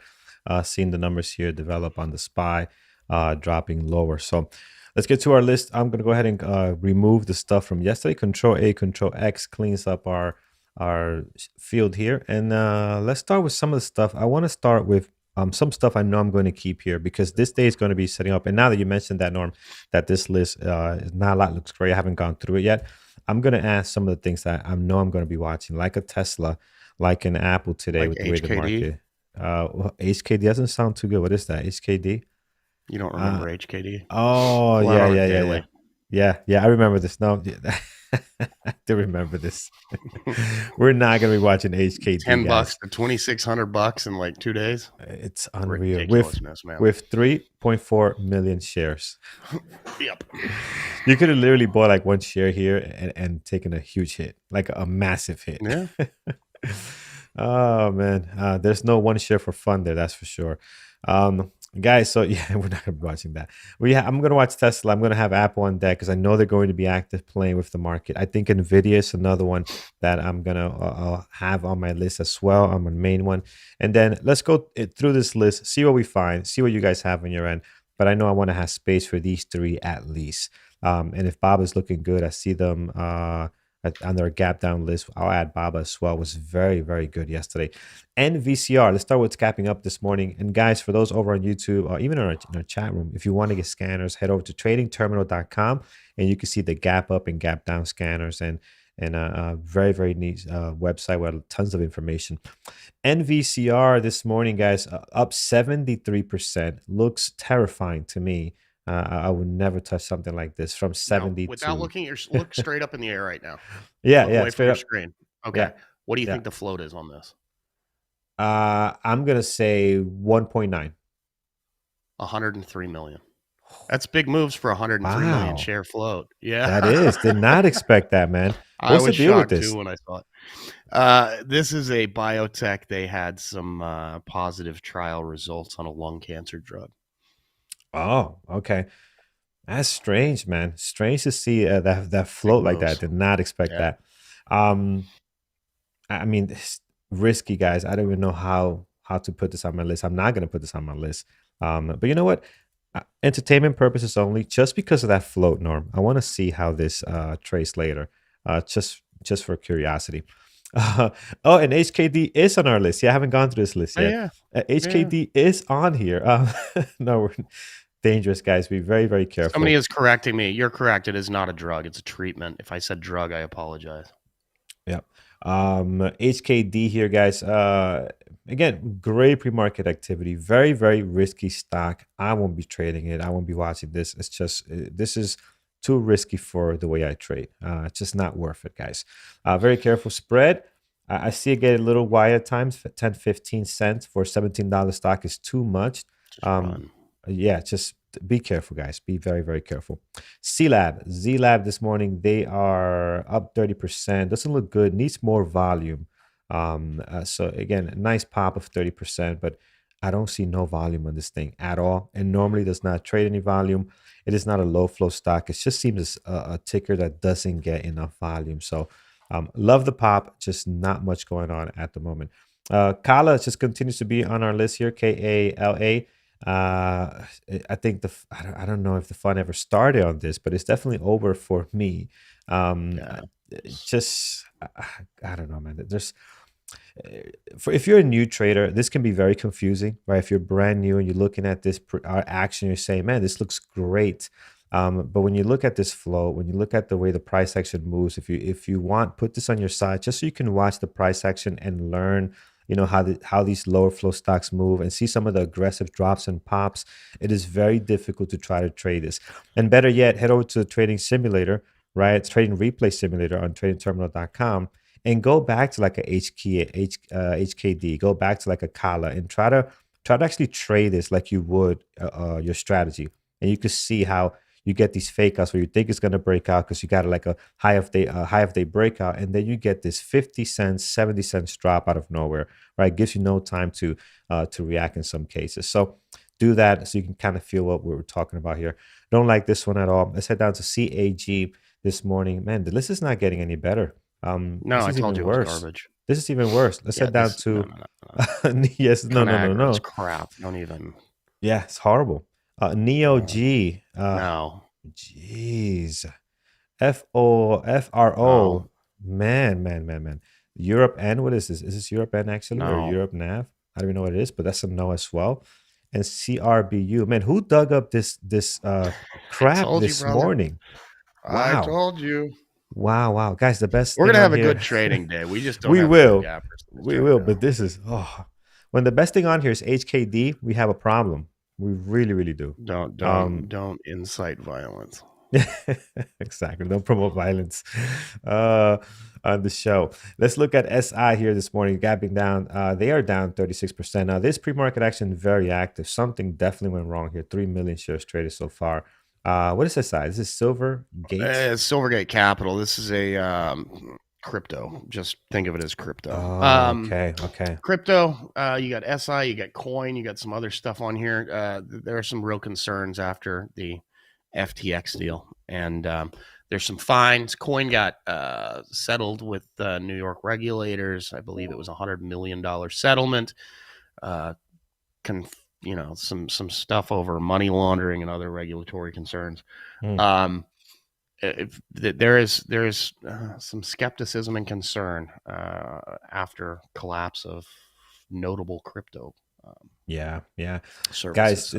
seeing the numbers here develop on the SPY, dropping lower. So let's get to our list. I'm going to go ahead and remove the stuff from yesterday. Control A, Control X cleans up our field here, and let's start with some of the stuff. I want to start with some stuff I know I'm going to keep here, because this day is going to be setting up. And now that you mentioned that, Norm, that this list is not a lot, looks great. I haven't gone through it yet. I'm gonna ask some of the things that I know I'm gonna be watching, like a Tesla, like an Apple today Like with the way the HKD. market. Well, HKD doesn't sound too good. What is that? HKD? You don't Uh, remember HKD? oh Went yeah, on a yeah, yeah, yeah, daily. yeah. I remember this. No, yeah, I do remember this. We're not gonna be watching HKD, $10 guys. to $2,600 in like 2 days. It's unreal. Ridiculousness, man. With 3.4 million shares. Yep. You could have literally bought like one share here and taken a huge hit, like a massive hit. Yeah. Oh man, there's no one share for fun there, that's for sure. Guys, so yeah, we're not gonna be watching that. I'm gonna watch Tesla. I'm gonna have Apple on deck because I know they're going to be active playing with the market. I think Nvidia is another one that I'm gonna have on my list as well, on my main one. And then let's go through this list, see what we find, see what you guys have on your end. But I know I want to have space for these three at least. And if Bob is looking good, I see them on their gap down list. I'll add Baba as well. Was very, very good yesterday. And VCR. Let's start with capping up this morning. And guys, for those over on YouTube or even in our chat room, if you want to get scanners, head over to tradingterminal.com and you can see the gap up and gap down scanners and a very, very neat website with tons of information. NVCR this morning, guys, up 73%. Looks terrifying to me. I would never touch something like this from 70 without to looking at look straight up in the air right now. yeah, Look yeah, away from straight your up. screen. Okay. Yeah, What do you yeah. think the float is on this? I'm gonna say 1.9. 103 million. That's big moves for 103 million Wow, share float. Yeah. that is. Did not expect that, man. I What's the was deal with shocked this? too when I saw it. This is a biotech. They had some positive trial results on a lung cancer drug. Oh, okay. That's strange, man. Strange to see that Big float like that. moves. Did not expect Yeah. that. I mean, it's risky, guys. I don't even know how to put this on my list. I'm not gonna put this on my list. But you know what? Entertainment purposes only. Just because of that float, Norm, I want to see how this trades later. Just for curiosity. Oh, and HKD is on our list. Yeah, I haven't gone through this list Oh, yet. yeah. HKD is on here. No, we're dangerous, guys. Be very, very careful. Somebody is correcting me. You're correct. It is not a drug. It's a treatment. If I said drug, I apologize. Yep. HKD here, guys. Again, great pre-market activity. Very, very risky stock. I won't be trading it. I won't be watching this. It's just this is too risky for the way I trade. It's just not worth it, guys. Very careful spread. I see it get a little wide at times. 10, 15 cents for $17 stock is too much. Just run. Yeah, just be careful, guys. Be very, very careful. Z-Lab this morning, they are up 30%. Doesn't look good. Needs more volume. So again, a nice pop of 30%, but I don't see no volume on this thing at all. And normally does not trade any volume. It is not a low flow stock. It just seems a ticker that doesn't get enough volume. So love the pop, just not much going on at the moment. Kala just continues to be on our list here, Kala. I think I don't know if the fun ever started on this, but it's definitely over for me. Yeah. Just I don't know, man. There's if you're a new trader, this can be very confusing, right? If you're brand new and you're looking at this action, you're saying, "Man, this looks great." But when you look at this flow, when you look at the way the price action moves, if you want, put this on your side just so you can watch the price action and learn, you know, how these lower flow stocks move and see some of the aggressive drops and pops. It is very difficult to try to trade this. And better yet, head over to the trading simulator, right? It's trading replay simulator on tradingterminal.com and go back to like a HKD, go back to like a Kala and try to actually trade this like you would your strategy. And you can see how you get these fake outs where you think it's going to break out because you got like a high of day breakout, and then you get this 50 cents, 70 cents drop out of nowhere, right? It gives you no time to react in some cases. So do that so you can kind of feel what we're talking about here. Don't like this one at all. Let's head down to CAG this morning. Man, the list is not getting any better. No, this I is told even you it was worse. garbage. This is even worse. Let's Yeah, head down no, to no. no. It's crap. Don't even. Yeah, it's horrible. Neo G. No. Jeez. FRO. No. Man. Europe N. What is this? Is this Europe N actually or No. Europe NAV? I don't even know what it is, but that's a no as well. And CRBU. Man, who dug up this crap told you, this brother. morning? I Wow. told you. Wow, guys, the best We're thing gonna on have a here. good trading day. We just don't We have a good will, gappers list we right will. now. But this is when the best thing on here is HKD. We have a problem. We really do. Don't incite violence. Exactly. Don't promote violence uh, on the show. Let's look at SI here this morning, gapping down. They are down 36%. Now, this pre-market action very active. Something definitely went wrong here. 3 million shares traded so far. What is SI? This is Silvergate. Silvergate Capital. This is a crypto. Just think of it as crypto. Okay. Crypto. You got SI. You got coin. You got some other stuff on here. There are some real concerns after the FTX deal, and there's some fines. Coin got settled with New York regulators. I believe it was $100 million settlement. Some stuff over money laundering and other regulatory concerns. There is some skepticism and concern after collapse of notable crypto. Yeah. Services, Guys,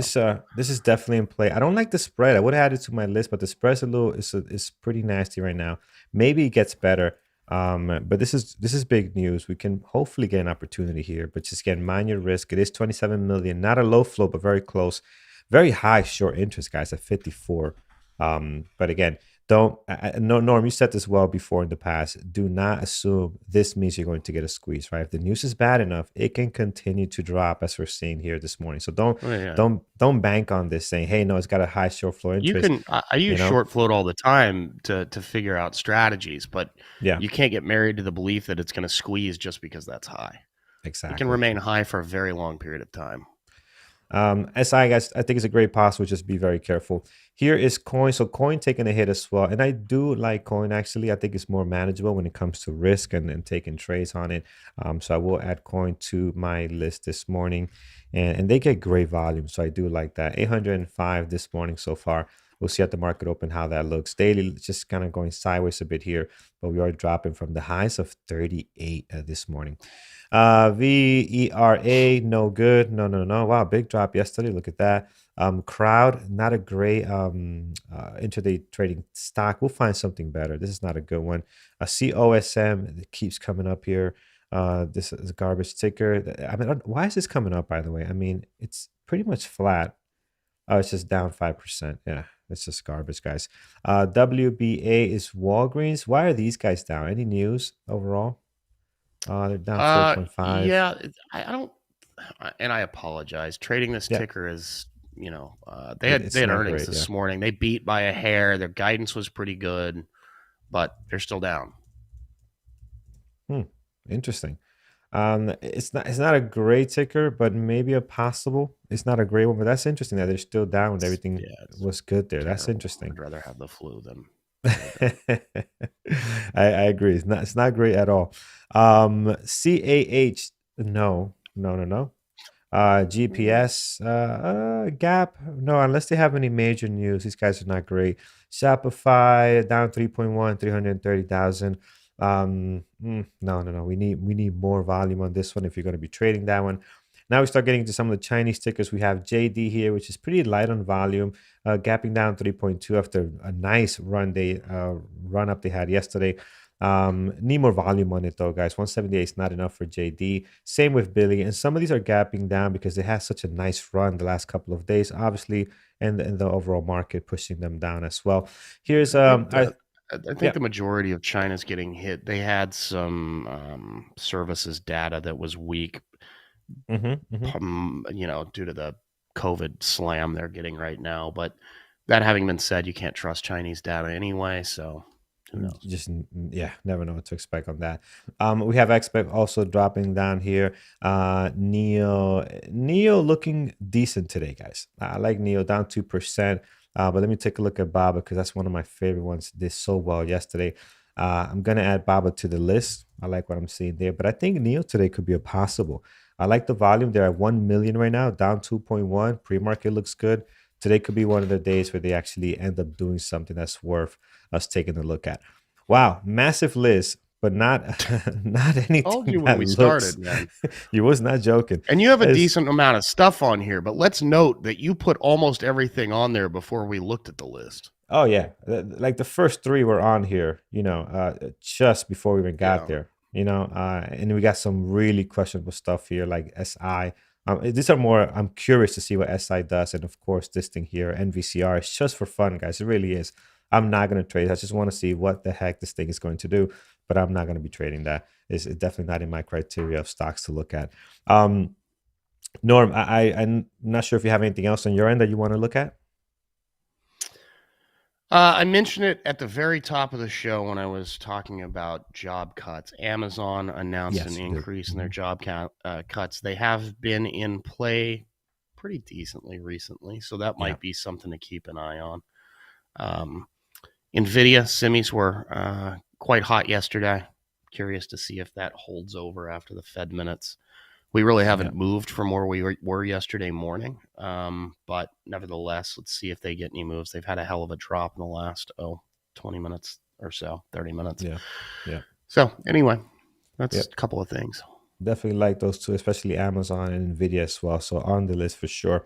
this is definitely in play. I don't like the spread. I would have added to my list, but the spread's is pretty nasty right now. Maybe it gets better. But this is big news. We can hopefully get an opportunity here, but just again, mind your risk. It is 27 million, not a low flow, but very close. Very high short interest, guys, at 54. But again, don't no, Norm, you said this well before in the past. Do not assume this means you're going to get a squeeze, right? If the news is bad enough, it can continue to drop as we're seeing here this morning. So don't bank on this saying, hey, no, it's got a high short flow interest. I use short float all the time to figure out strategies, but you can't get married to the belief that it's going to squeeze just because that's high. Exactly. It can remain high for a very long period of time. SI, guys, I think it's a great possible. Just be very careful. Here is coin. So coin taking a hit as well. And I do like coin, actually. I think it's more manageable when it comes to risk and taking trades on it. So I will add coin to my list this morning. And they get great volume. So I do like that. 805 this morning so far. We'll see at the market open how that looks. Daily, just kind of going sideways a bit here, but we are dropping from the highs of 38 this morning. VERA, no good. No. Wow, big drop yesterday. Look at that. Crowd, not a great intraday trading stock. We'll find something better. This is not a good one. COSM, it keeps coming up here. This is a garbage ticker. I mean, why is this coming up, by the way? I mean, it's pretty much flat. Oh, it's just down 5%. Yeah, it's just garbage, guys. WBA is Walgreens. Why are these guys down? Any news overall? They're down 4.5. Yeah, I don't, and I apologize. Trading this ticker is, they had earnings this morning. They beat by a hair. Their guidance was pretty good, but they're still down. Interesting. It's not a great ticker, but maybe a possible. It's not a great one, but that's interesting that they're still down when everything was good there. That's interesting. I'd rather have the flu than. I agree. It's not great at all. CAH, no. GPS, Gap, no, unless they have any major news. These guys are not great. Shopify down 3.1, 330,000. No. We need more volume on this one if you're going to be trading that one. Now we start getting into some of the Chinese tickers. We have JD here, which is pretty light on volume, gapping down 3.2 after a nice run up they had yesterday. Need more volume on it though, guys. 178 is not enough for JD. Same with Billy, and some of these are gapping down because they had such a nice run the last couple of days, obviously, and the overall market pushing them down as well. Here's I think the majority of China's getting hit. They had some services data that was weak, due to the COVID slam they're getting right now. But that having been said, you can't trust Chinese data anyway. So who knows? Just never know what to expect on that. We have expect also dropping down here. Neo looking decent today, guys. I like Neo down 2%. But let me take a look at Baba because that's one of my favorite ones. Did so well yesterday. I'm gonna add Baba to the list. I like what I'm seeing there, but I think Neo today could be a possible. I like the volume. They're at 1 million right now, down 2.1. Pre-market looks good. Today could be one of the days where they actually end up doing something that's worth us taking a look at. Wow, massive list, but not anything. Told you when we started, man. You was not joking. And you have a decent amount of stuff on here, but let's note that you put almost everything on there before we looked at the list. Oh yeah, like the first three were on here, just before we even got Yeah. there, and we got some really questionable stuff here, like SI. These are more. I'm curious to see what SI does, and of course, this thing here, NVCR, is just for fun, guys. It really is. I'm not gonna trade. I just want to see what the heck this thing is going to do, but I'm not gonna be trading that. It's definitely not in my criteria of stocks to look at. Um, Norm, I'm not sure if you have anything else on your end that you want to look at. I mentioned it at the very top of the show when I was talking about job cuts. Amazon announced Yes, an you did. increase in their job cuts. They have been in play pretty decently recently, so that Yeah. might be something to keep an eye on. Nvidia semis were quite hot yesterday. Curious to see if that holds over after the Fed minutes. We really haven't moved from where we were yesterday morning, but nevertheless, let's see if they get any moves. They've had a hell of a drop in the last 20 minutes or so, 30 minutes. Yeah. So anyway, that's Yep. a couple of things. Definitely like those two, especially Amazon and Nvidia as well. So on the list for sure.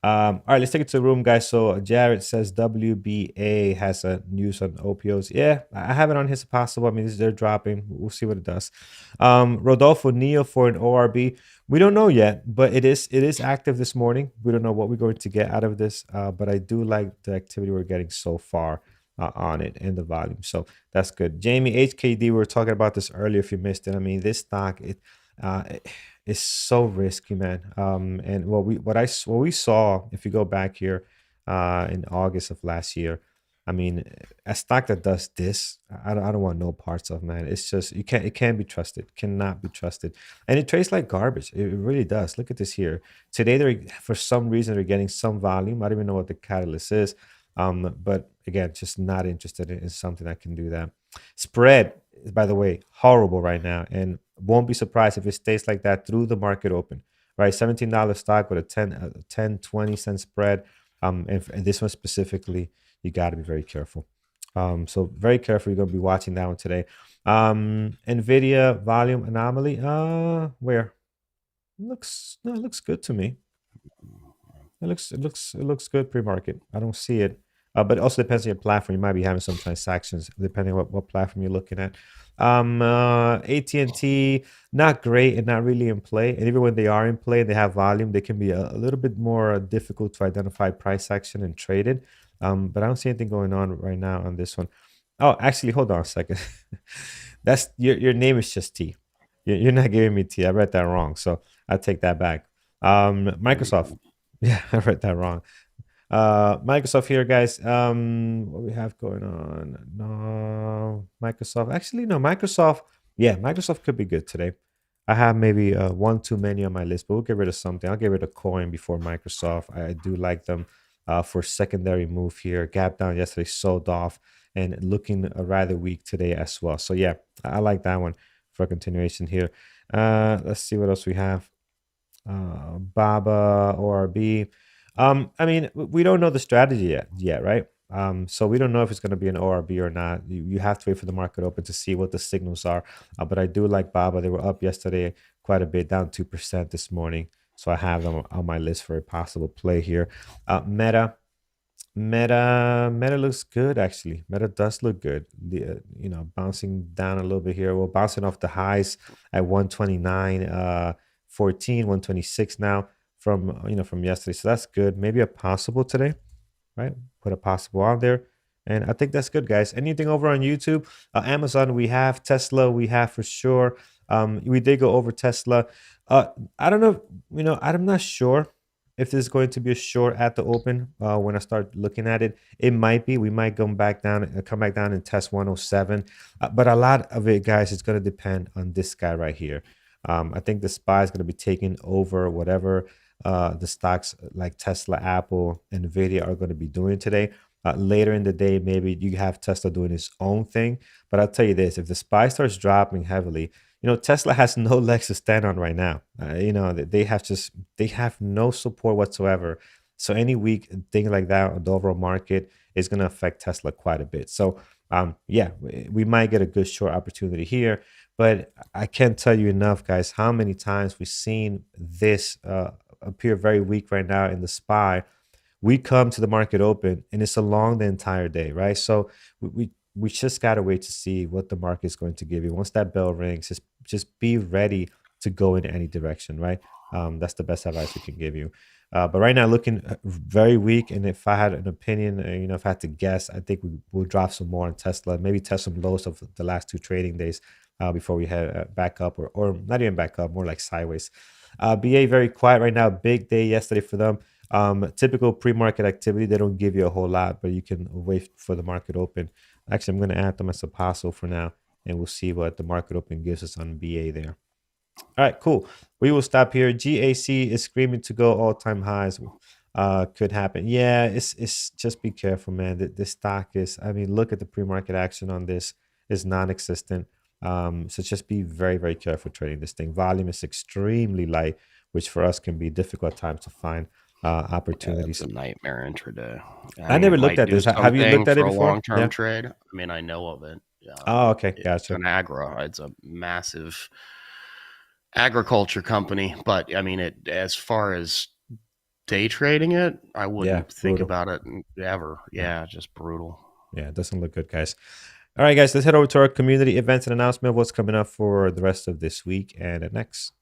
All right, let's take it to the room, guys. So Jared says WBA has a news on OPOs. Yeah, I have it on his possible. I mean, they're dropping. We'll see what it does. Rodolfo Neo for an ORB. We don't know yet, but it is active this morning. We don't know what we're going to get out of this, but I do like the activity we're getting so far on it and the volume. So that's good. Jamie HKD, we were talking about this earlier. If you missed it, I mean, this stock uh, it's so risky, man. And what we saw, if you go back here, in August of last year, I mean, a stock that does this, I don't want no parts of, man. It's just it can't be trusted, cannot be trusted, and it trades like garbage. It really does. Look at this here. Today, they're for some reason they're getting some volume. I don't even know what the catalyst is. But again, just not interested in something that can do that. Spread, by the way, horrible right now, and won't be surprised if it stays like that through the market open. Right, $17 stock with a 10-20 cent spread. And this one specifically, you got to be very careful. So very careful. You're gonna be watching that one today. Nvidia volume anomaly. Where it looks good to me. It looks good pre-market. I don't see it. But it also depends on your platform. You might be having some transactions depending on what platform you're looking at. AT&T, not great and not really in play. And even when they are in play and they have volume, they can be a little bit more difficult to identify price action and trade it. But I don't see anything going on right now on this one. Oh, actually, hold on a second. That's your name is just T. You're not giving me T. I read that wrong, so I take that back. Microsoft. Yeah, I read that wrong. Microsoft here, guys. What we have going on? No, Microsoft. Actually, no, Microsoft. Yeah, Microsoft could be good today. I have maybe one too many on my list, but we'll get rid of something. I'll get rid of Coin before Microsoft. I do like them for secondary move here. Gap down yesterday, sold off, and looking rather weak today as well. So yeah, I like that one for continuation here. Let's see what else we have. Baba ORB. I mean, we don't know the strategy yet, right? So we don't know if it's going to be an ORB or not. You have to wait for the market open to see what the signals are. But I do like Baba. They were up yesterday quite a bit, down 2% this morning. So I have them on my list for a possible play here. Meta looks good actually. Meta does look good. Bouncing down a little bit here. Well, bouncing off the highs at 129, 14, 126 now from yesterday. So that's good. Maybe a possible today, right? Put a possible on there. And I think that's good, guys. Anything over on YouTube? Amazon, we have. Tesla, we have for sure. We did go over Tesla. I don't know. I'm not sure if this is going to be a short at the open. When I start looking at it, it might be. We might come back down and test 107. But a lot of it, guys, is going to depend on this guy right here. I think the SPY is going to be taking over whatever the stocks like Tesla, Apple, Nvidia are going to be doing today. Later in the day, maybe you have Tesla doing its own thing. But I'll tell you this: if the SPY starts dropping heavily, Tesla has no legs to stand on right now. They have no support whatsoever. So any weak thing like that on the overall market is going to affect Tesla quite a bit. So yeah, we might get a good short opportunity here. But I can't tell you enough, guys, how many times we've seen this appear very weak right now in the SPY we come to the market open and it's along the entire day, right? So we just gotta wait to see what the market is going to give you. Once that bell rings, just be ready to go in any direction, right? That's the best advice we can give you. But right now, looking very weak. And if I had an opinion, if I had to guess, I think we will drop some more on Tesla, maybe test some lows of the last 2 trading days before we head back up, or not even back up, more like sideways. BA very quiet right now. Big day yesterday for them. Typical pre-market activity. They don't give you a whole lot, but you can wait for the market open. Actually, I'm going to add them as a possible for now, and we'll see what the market open gives us on BA there. All right, cool. We will stop here. GAC is screaming to go all-time highs. Could happen. Yeah, it's just be careful, man. This stock is, I mean, look at the pre-market action on this is non-existent. So just be very, very careful trading this thing. Volume is extremely light, which for us can be difficult times to find opportunities. It's a nightmare intraday. I never looked at this. Have you looked at it for a before? long-term Yeah. trade? I mean, I know of it. Oh, okay, It's gotcha. an it's a massive agriculture company, but I mean, as far as day trading it, I wouldn't think brutal. about it ever. Yeah, just brutal. Yeah, it doesn't look good, guys. All right, guys, let's head over to our community events and announcement of what's coming up for the rest of this week and next.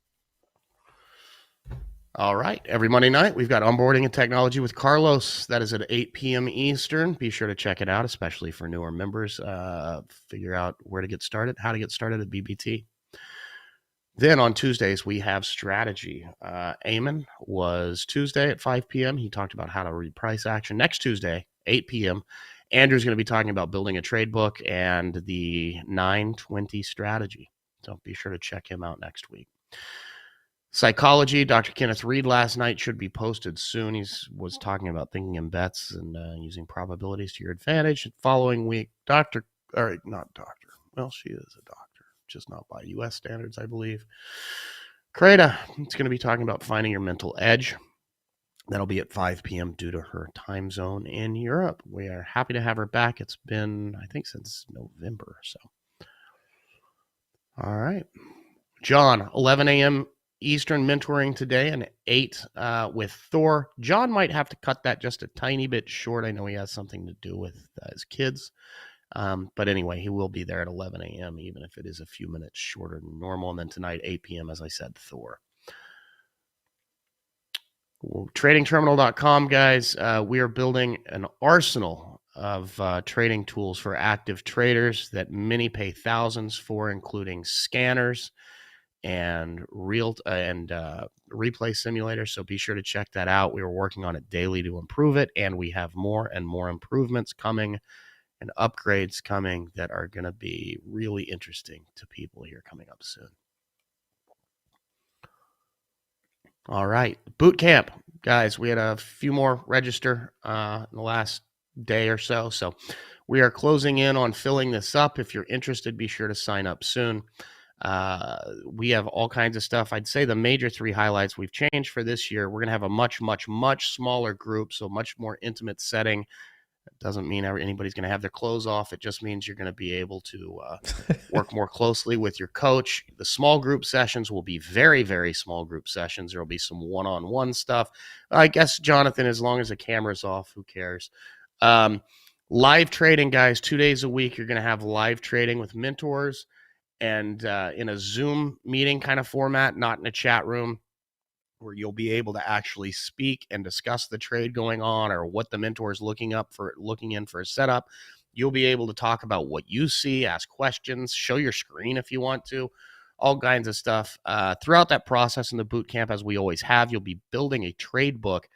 All right. Every Monday night, we've got onboarding and technology with Carlos. That is at 8 p.m. Eastern. Be sure to check it out, especially for newer members. Figure out where to get started, how to get started at BBT. Then on Tuesdays, we have strategy. Eamon was Tuesday at 5 p.m. He talked about how to read price action. Next Tuesday, 8 p.m., Andrew's going to be talking about building a trade book and the 920 strategy. So be sure to check him out next week. Psychology, Dr. Kenneth Reed last night should be posted soon. He was talking about thinking in bets and using probabilities to your advantage. Following week, well, she is a doctor, just not by U.S. standards, I believe. Creda, it's going to be talking about finding your mental edge. That'll be at 5 p.m. due to her time zone in Europe. We are happy to have her back. It's been, I think, since November. So, all right. John, 11 a.m. Eastern mentoring today and 8 with Thor. John might have to cut that just a tiny bit short. I know he has something to do with his kids. But anyway, he will be there at 11 a.m., even if it is a few minutes shorter than normal. And then tonight, 8 p.m., as I said, Thor. TradingTerminal.com, guys. We are building an arsenal of trading tools for active traders that many pay thousands for, including scanners and replay simulators. So be sure to check that out. We are working on it daily to improve it, and we have more and more improvements coming and upgrades coming that are going to be really interesting to people here coming up soon. All right. Boot camp, guys. We had a few more register in the last day or so. So we are closing in on filling this up. If you're interested, be sure to sign up soon. We have all kinds of stuff. I'd say the major 3 highlights we've changed for this year. We're going to have a much, much, much smaller group, so much more intimate setting. It doesn't mean anybody's going to have their clothes off. It just means you're going to be able to work more closely with your coach. The small group sessions will be very, very small group sessions. There will be some one-on-one stuff. I guess, Jonathan, as long as the camera's off, who cares? Live trading, guys, 2 days a week. You're going to have live trading with mentors and in a Zoom meeting kind of format, not in a chat room, where you'll be able to actually speak and discuss the trade going on or what the mentor is looking in for a setup. You'll be able to talk about what you see, ask questions, show your screen if you want to, all kinds of stuff. Throughout that process in the boot camp, as we always have, you'll be building a trade book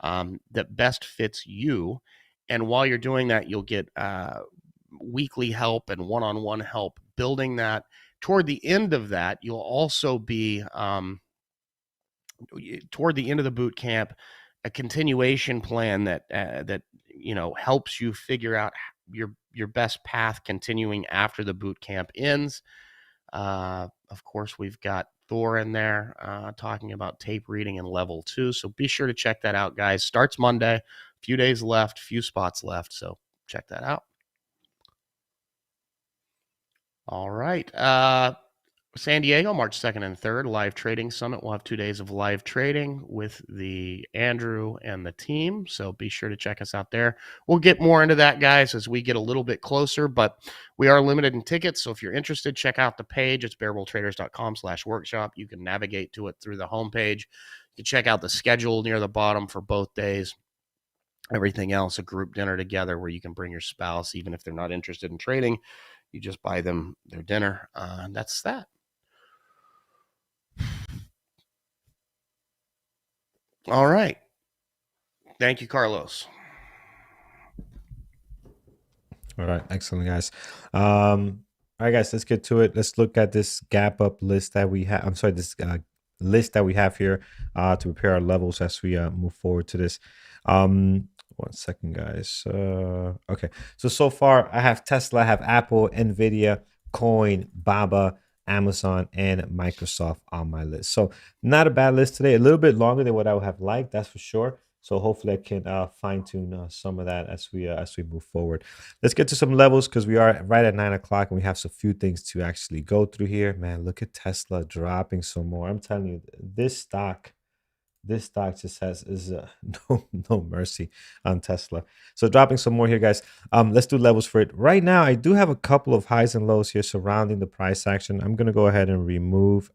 that best fits you. And while you're doing that, you'll get weekly help and one-on-one help building that. Toward the end of that, you'll also be toward the end of the boot camp, a continuation plan that helps you figure out your best path continuing after the boot camp ends. Of course, we've got Thor in there talking about tape reading and level 2. So be sure to check that out, guys. Starts Monday. A few days left, few spots left. So check that out. All right. San Diego, March 2nd and 3rd, live trading summit. We'll have 2 days of live trading with the Andrew and the team. So be sure to check us out there. We'll get more into that, guys, as we get a little bit closer, but we are limited in tickets. So if you're interested, check out the page. It's bearbulltraders.com/workshop. You can navigate to it through the homepage. You can check out the schedule near the bottom for both days. Everything else, a group dinner together where you can bring your spouse, even if they're not interested in trading. You just buy them their dinner. And that's that. All right. Thank you, Carlos. All right, excellent, guys. All right, guys, let's get to it. Let's look at this gap up list that we have. I'm sorry, this list that we have here to prepare our levels as we move forward to this. 1 second, guys. Okay, so far I have Tesla, I have Apple, Nvidia, Coin, Baba, Amazon, and Microsoft on my list. So not a bad list today. A little bit longer than what I would have liked, that's for sure. So hopefully I can fine tune some of that as we move forward. Let's get to some levels because we are right at 9 o'clock and we have a few things to actually go through here. Man, look at Tesla dropping some more. I'm telling you, this stock just has no mercy on Tesla. So dropping some more here, guys. Let's do levels for it. Right now, I do have a couple of highs and lows here surrounding the price action. I'm gonna go ahead and remove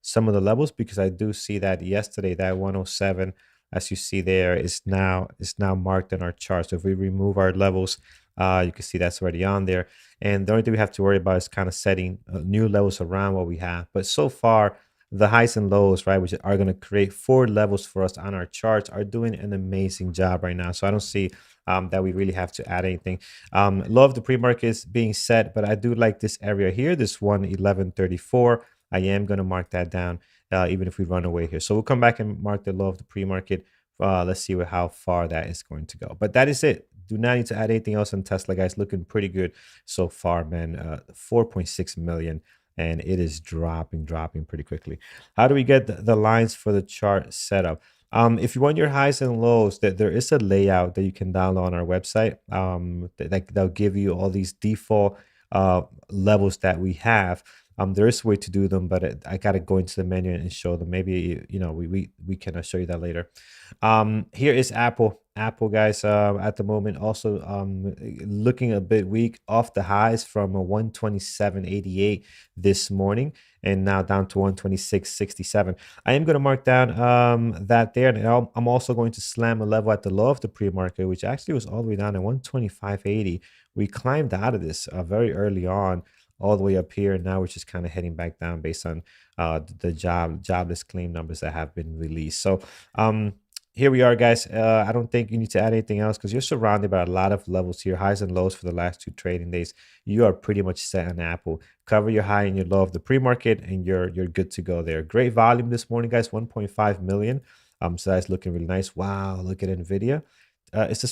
some of the levels because I do see that yesterday that 107, as you see there, is now marked in our chart. So if we remove our levels, you can see that's already on there. And the only thing we have to worry about is kind of setting new levels around what we have. But so far, the highs and lows, right, which are going to create 4 levels for us on our charts, are doing an amazing job right now. So I don't see that we really have to add anything. Love the pre-market is being set, but I do like this area here, this 111.34. I am going to mark that down, even if we run away here. So we'll come back and mark the low of the pre-market. Let's see how far that is going to go. But that is it. Do not need to add anything else on Tesla, guys. Looking pretty good so far, man. 4.6 million. And it is dropping pretty quickly. How do we get the lines for the chart set up? If you want your highs and lows, there is a layout that you can download on our website. That'll give you all these default levels that we have. There is a way to do them, but I gotta go into the menu and show them. Maybe we can show you that later. Here is Apple. Apple, guys, at the moment also looking a bit weak off the highs from a 127.88 this morning and now down to 126.67. I am going to mark down that there, and I'm also going to slam a level at the low of the pre-market, which actually was all the way down at 125.80. We climbed out of this very early on, all the way up here, and now we're just kind of heading back down based on the jobless claim numbers that have been released. So here we are, guys. I don't think you need to add anything else because you're surrounded by a lot of levels here, highs and lows for the last 2 trading days. You are pretty much set on Apple. Cover your high and your low of the pre-market, and you're good to go there. Great volume this morning, guys. 1.5 million. So that's looking really nice. Wow, look at Nvidia. Is the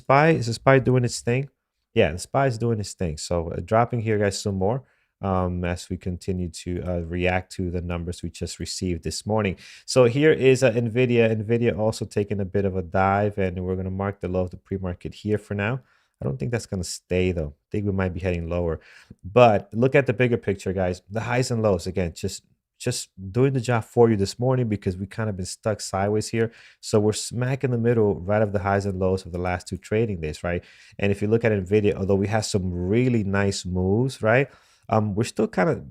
SPY doing its thing? Yeah, the SPY is doing its thing. So dropping here, guys, some more. As we continue to react to the numbers we just received this morning. So here is Nvidia. Nvidia also taking a bit of a dive, and we're going to mark the low of the pre-market here for now. I don't think that's going to stay, though. I think we might be heading lower. But look at the bigger picture, guys. The highs and lows, again, just doing the job for you this morning because we kind of been stuck sideways here. So we're smack in the middle right of the highs and lows of the last 2 trading days, right? And if you look at Nvidia, although we have some really nice moves, right? We're still kind of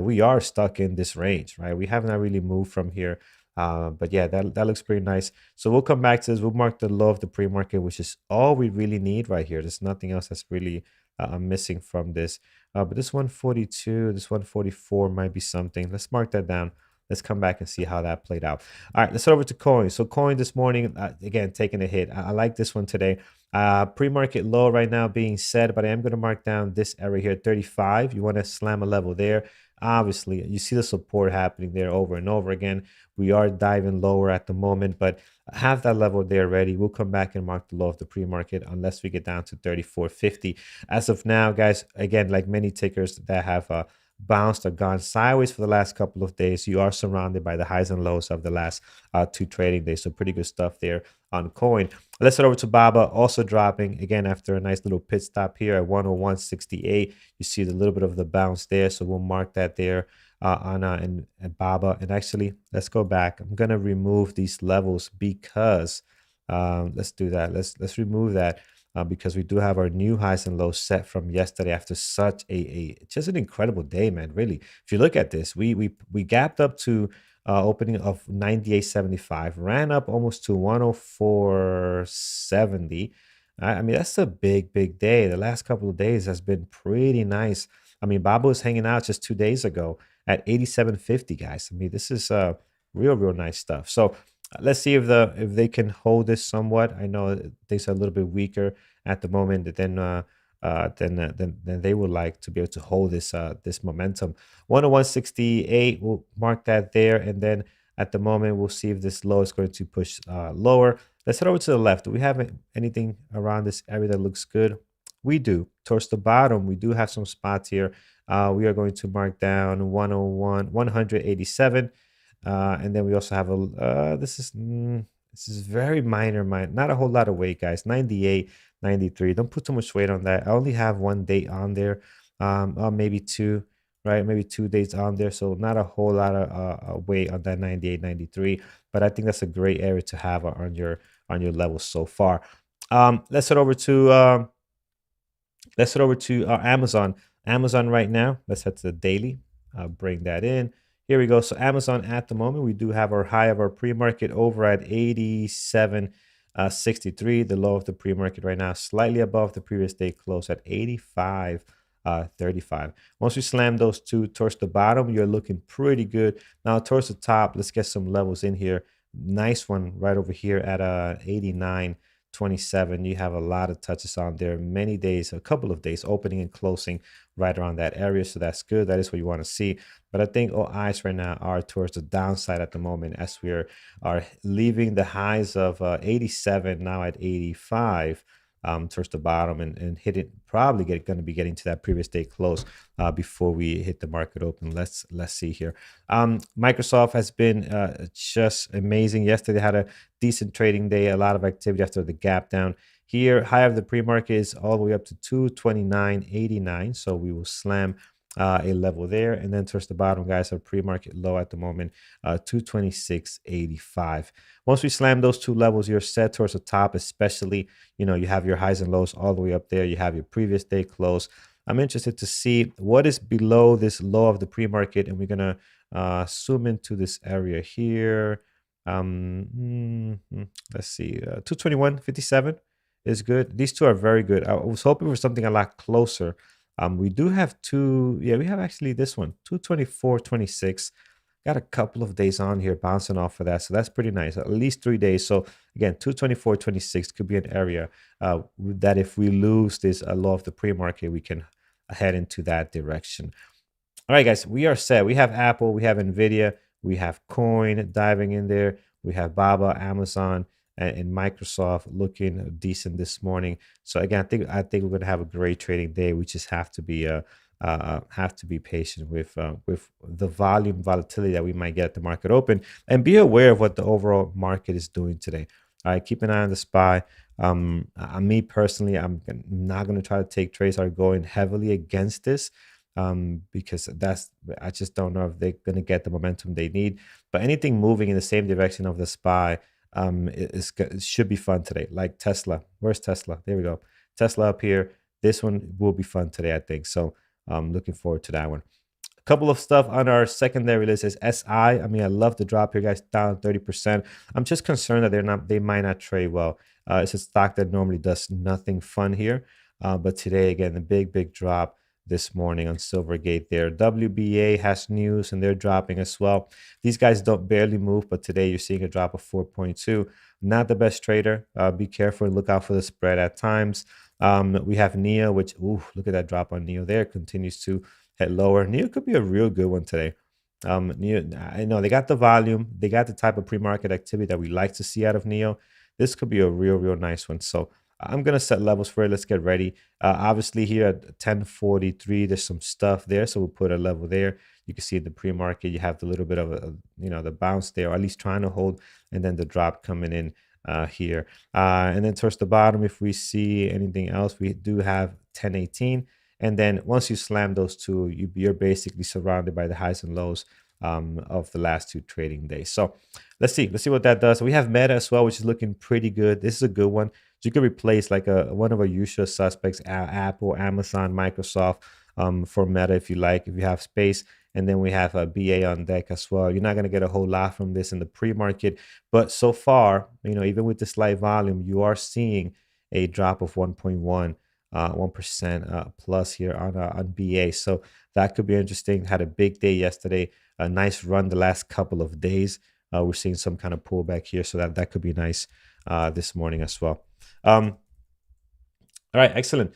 we are stuck in this range, right? We have not really moved from here. But yeah, that looks pretty nice. So we'll come back to this. We'll mark the low of the pre-market, which is all we really need right here. There's nothing else that's really missing from this. But this 142, this 144 might be something. Let's mark that down. Let's come back and see how that played out. All right, let's head over to Coin. So Coin this morning, again, taking a hit. I like this one today. Pre-market low right now being set, but I am going to mark down this area here, 35. You want to slam a level there. Obviously, you see the support happening there over and over again. We are diving lower at the moment, but have that level there ready. We'll come back and mark the low of the pre-market unless we get down to 34.50. As of now, guys, again, like many tickers that have bounced or gone sideways for the last couple of days. You are surrounded by the highs and lows of the last 2 trading days. So pretty good stuff there on coin. Let's head over to BABA, also dropping again after a nice little pit stop here at 101.68. You see the little bit of the bounce there. So we'll mark that there on and BABA. And actually, let's go back. I'm going to remove these levels because let's do that. Let's remove that. Because we do have our new highs and lows set from yesterday after such a just an incredible day, man. Really, if you look at this, we gapped up to opening of 98.75, ran up almost to 104.70. I mean, that's a big day. The last couple of days has been pretty nice. I mean, Baba was hanging out just 2 days ago at 87.50, guys. I mean, this is real nice stuff. So let's see if they can hold this somewhat. I know things are a little bit weaker at the moment than they would like to be able to hold this momentum. 101.68, we'll mark that there, and then at the moment we'll see if this low is going to push lower. Let's head over to the left. Do we have anything around this area that looks good? We do. Towards the bottom, we do have some spots here. We are going to mark down 187. And then we also have this is very minor, not a whole lot of weight, guys. 98, 93. Don't put too much weight on that. I only have one date on there, or maybe two, right? Maybe 2 days on there, so not a whole lot of weight on that 98, 93. But I think that's a great area to have on your levels so far. Let's head over to Amazon. Amazon right now. Let's head to the daily. Bring that in. Here we go. So Amazon at the moment, we do have our high of our pre-market over at 87.63. The low of the pre-market right now, slightly above the previous day close at 85.35. Once we slam those two towards the bottom, you're looking pretty good. Now towards the top, let's get some levels in here. Nice one right over here at 89.27. You have a lot of touches on there. Many days, a couple of days, opening and closing right around that area. So that's good. That is what you want to see. But I think all eyes right now are towards the downside at the moment as we are leaving the highs of 87 now at 85 towards the bottom and hit it. Probably going to be getting to that previous day close before we hit the market open. Let's see here. Microsoft has been just amazing. Yesterday had a decent trading day, a lot of activity after the gap down. Here, high of the pre-market is all the way up to 229.89. So we will slam a level there, and then towards the bottom, guys, our pre-market low at the moment, 226.85. Once we slam those two levels, you're set towards the top, especially, you have your highs and lows all the way up there. You have your previous day close. I'm interested to see what is below this low of the pre-market, and we're gonna zoom into this area here. Let's see, 221.57 is good. These two are very good. I was hoping for something a lot closer. We do have two. Yeah, we have actually this one, 224.26. Got a couple of days on here bouncing off of that. So that's pretty nice. At least 3 days. So again, 224.26 could be an area that if we lose this low of the pre-market, we can head into that direction. All right, guys, we are set. We have Apple, we have Nvidia, we have Coin diving in there. We have Baba, Amazon, and Microsoft looking decent this morning. So again, I think we're gonna have a great trading day. We just have to be patient with the volatility that we might get at the market open, and be aware of what the overall market is doing today. All right, keep an eye on the SPY. Me personally, I'm not going to try to take trades that are going heavily against this, because I just don't know if they're going to get the momentum they need. But anything moving in the same direction of the SPY, it should be fun today. Like Tesla. Where's Tesla? There we go. Tesla up here. This one will be fun today, I think. So I'm looking forward to that one. A couple of stuff on our secondary list is SI. I mean, I love the drop here, guys, down 30%. I'm just concerned that they might not trade well. It's a stock that normally does nothing fun here. But today, again, a big drop this morning on Silvergate there. WBA has news and they're dropping as well. These guys don't barely move, but today you're seeing a drop of 4.2. Not the best trader. Be careful and look out for the spread at times. We have NEO, which, look at that drop on NEO there. Continues to head lower. NEO could be a real good one today. NEO, I know they got the volume. They got the type of pre-market activity that we like to see out of NEO. This could be a real nice one. So I'm gonna set levels for it. Let's get ready. Obviously here at 1043, there's some stuff there, so we'll put a level there. You can see the pre-market, you have the little bit of the bounce there, or at least trying to hold, and then the drop coming in here. And then towards the bottom, if we see anything else, we do have 1018. And then once you slam those two, you're basically surrounded by the highs and lows of the last 2 trading days. So let's see what that does. We have Meta as well, which is looking pretty good. This is a good one. So you could replace like one of our usual suspects, Apple, Amazon, Microsoft, for Meta if you like, if you have space. And then we have a BA on deck as well. You're not going to get a whole lot from this in the pre-market, but so far, even with the slight volume, you are seeing a drop of 1% plus here on BA. So that could be interesting. Had a big day yesterday, a nice run the last couple of days. We're seeing some kind of pullback here, so that could be nice this morning as well. All right, excellent.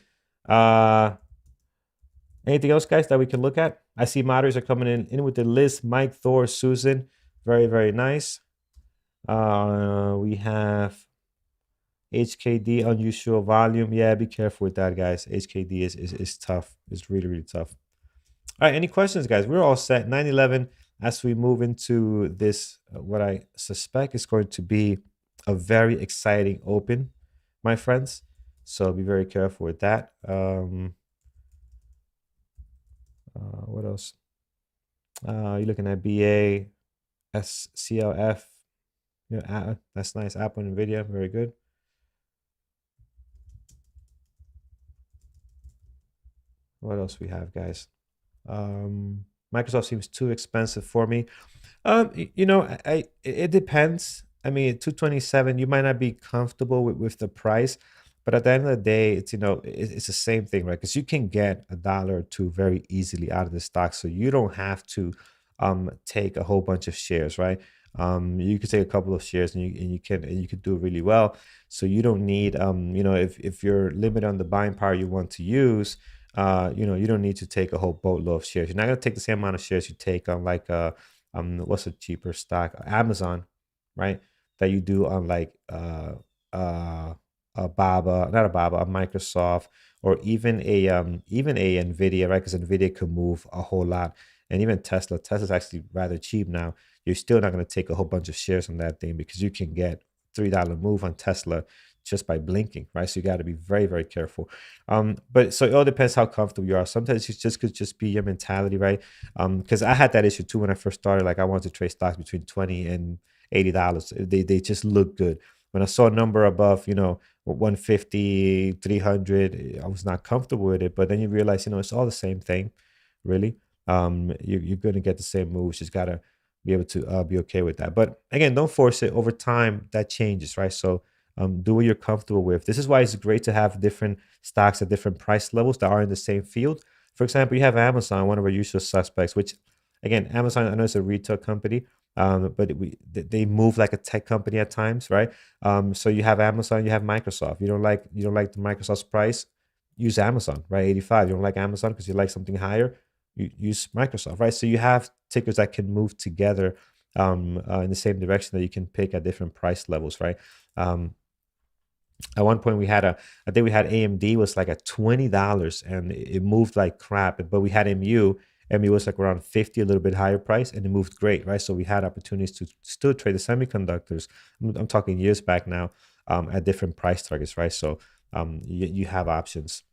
Anything else, guys, that we can look at? I see moderators are coming in with the list. Mike, Thor, Susan, very, very nice. We have HKD, unusual volume. Yeah, be careful with that, guys. HKD is tough. It's really, really tough. All right, any questions, guys? We're all set. 9/11. As we move into this, what I suspect is going to be a very exciting open, my friends. So be very careful with that. What else? You're looking at BA, SCLF. That's nice. Apple and NVIDIA, very good. What else we have, guys? Microsoft seems too expensive for me. It depends. I mean, 227, you might not be comfortable with the price, but at the end of the day, it's the same thing, right? Because you can get $1 or $2 very easily out of the stock, so you don't have to take a whole bunch of shares, right? You could take a couple of shares and you could do really well. So you don't need if you're limited on the buying power you want to use, you don't need to take a whole boatload of shares. You're not going to take the same amount of shares you take on like what's a cheaper stock, Amazon, right? That you do on like a Microsoft, or even a Nvidia, right? Because Nvidia could move a whole lot, and even Tesla. Tesla's actually rather cheap now. You're still not going to take a whole bunch of shares on that thing because you can get $3 move on Tesla just by blinking, right? So you got to be very, very careful. But so it all depends how comfortable you are. Sometimes it could just be your mentality, right? Because I had that issue too when I first started. Like I wanted to trade stocks between $20 and $80. They just look good. When I saw a number above, 150, 300, I was not comfortable with it. But then you realize, it's all the same thing, really. You're going to get the same moves. Just got to be able to be okay with that. But again, don't force it. Over time, that changes, right? So do what you're comfortable with. This is why it's great to have different stocks at different price levels that are in the same field. For example, you have Amazon, one of our usual suspects, which again, Amazon, I know it's a retail company, but they move like a tech company at times, right? So you have Amazon, you have Microsoft. You don't like the Microsoft's price, use Amazon, right? 85. You don't like Amazon because you like something higher, you use Microsoft, right? So you have tickers that can move together in the same direction that you can pick at different price levels, right? At one point we had I think we had AMD was like at $20 and it moved like crap, but we had MU was like around 50, a little bit higher price, and it moved great, right? So we had opportunities to still trade the semiconductors. I'm talking years back now, at different price targets, right? So you have options.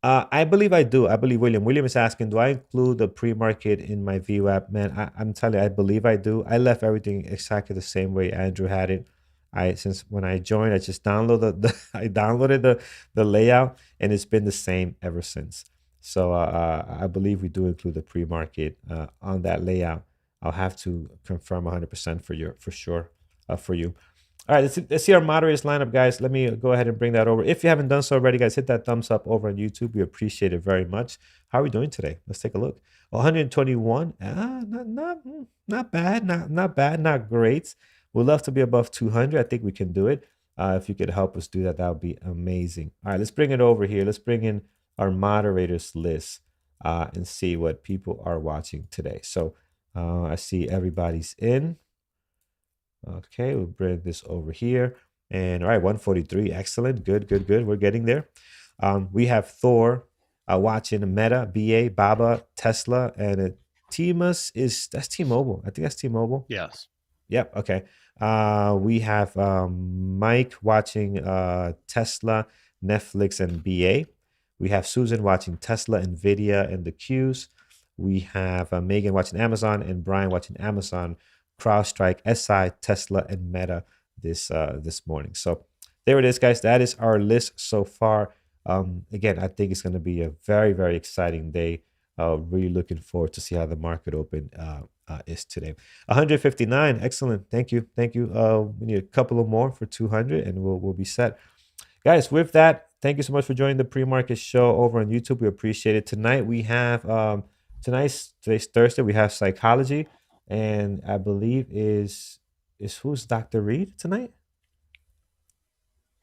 I believe I do. I believe William is asking, do I include the pre-market in my VWAP? Man, I'm telling you, I believe I do. I left everything exactly the same way Andrew had it. Since when I joined, I just downloaded the layout, and it's been the same ever since. So I believe we do include the pre-market on that layout. I'll have to confirm 100% for sure for you. All right, let's see our moderators lineup, guys. Let me go ahead and bring that over. If you haven't done so already, guys, hit that thumbs up over on YouTube. We appreciate it very much. How are we doing today? Let's take a look. 121. Not bad. Not bad. Not great. We'd love to be above 200. I think we can do it. If you could help us do that, that would be amazing. All right, let's bring it over here. Let's bring in our moderators list and see what people are watching today. So I see everybody's in. Okay, we'll bring this over here. And all right, 143. Excellent. Good, good, good. We're getting there. We have Thor watching Meta, BA, Baba, Tesla, and Timus that's T-Mobile. I think that's T-Mobile. Yes. Yep. Okay. We have Mike watching Tesla, Netflix, and BA. We have Susan watching Tesla, Nvidia, and the Qs. We have Megan watching Amazon and Brian watching Amazon, CrowdStrike, SI, Tesla, and Meta this morning. So there it is, guys. That is our list so far. Again, I think it's going to be a very, very exciting day. Really looking forward to see how the market open is today. 159, excellent. Thank you, thank you. We need a couple of more for 200, and we'll be set, guys. With that, thank you so much for joining the pre-market show over on YouTube. We appreciate it. Tonight we have today's Thursday. We have psychology, and I believe is who's Dr. Reed tonight?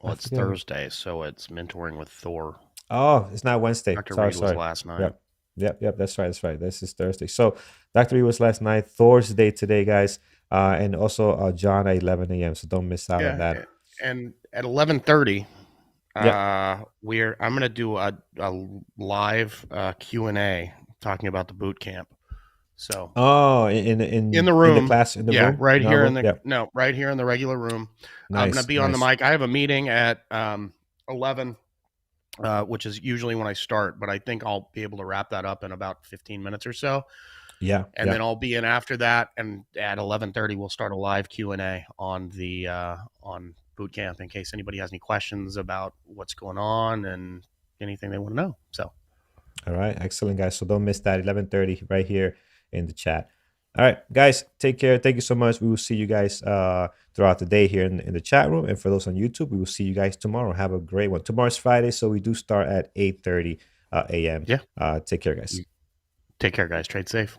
Well, it's Thursday, so it's mentoring with Thor. Oh, it's not Wednesday. Dr. Sorry, Reed was last night. Yep. That's right. This is Thursday. So Dr. Reed was last night. Thor's day today, guys, and also John at 11 a.m. So don't miss out on that. And at 11:30, Yep. I'm going to do a live Q&A talking about the boot camp. So in the room, in the class, in the room, right here in the right here in the regular room. Nice, I'm going to be on the mic. I have a meeting at 11, which is usually when I start, but I think I'll be able to wrap that up in about 15 minutes or so. Yeah, and then I'll be in after that, and at 11:30 we'll start a live Q&A on the on boot camp in case anybody has any questions about what's going on and anything they want to know. So, all right, excellent, guys. So don't miss that 11:30 right here in the chat. All right, guys, take care. Thank you so much. We will see you guys throughout the day here in the chat room. And for those on YouTube, we will see you guys tomorrow. Have a great one. Tomorrow's Friday, so we do start at 8:30 a.m. Yeah. Take care, guys. Take care, guys. Trade safe.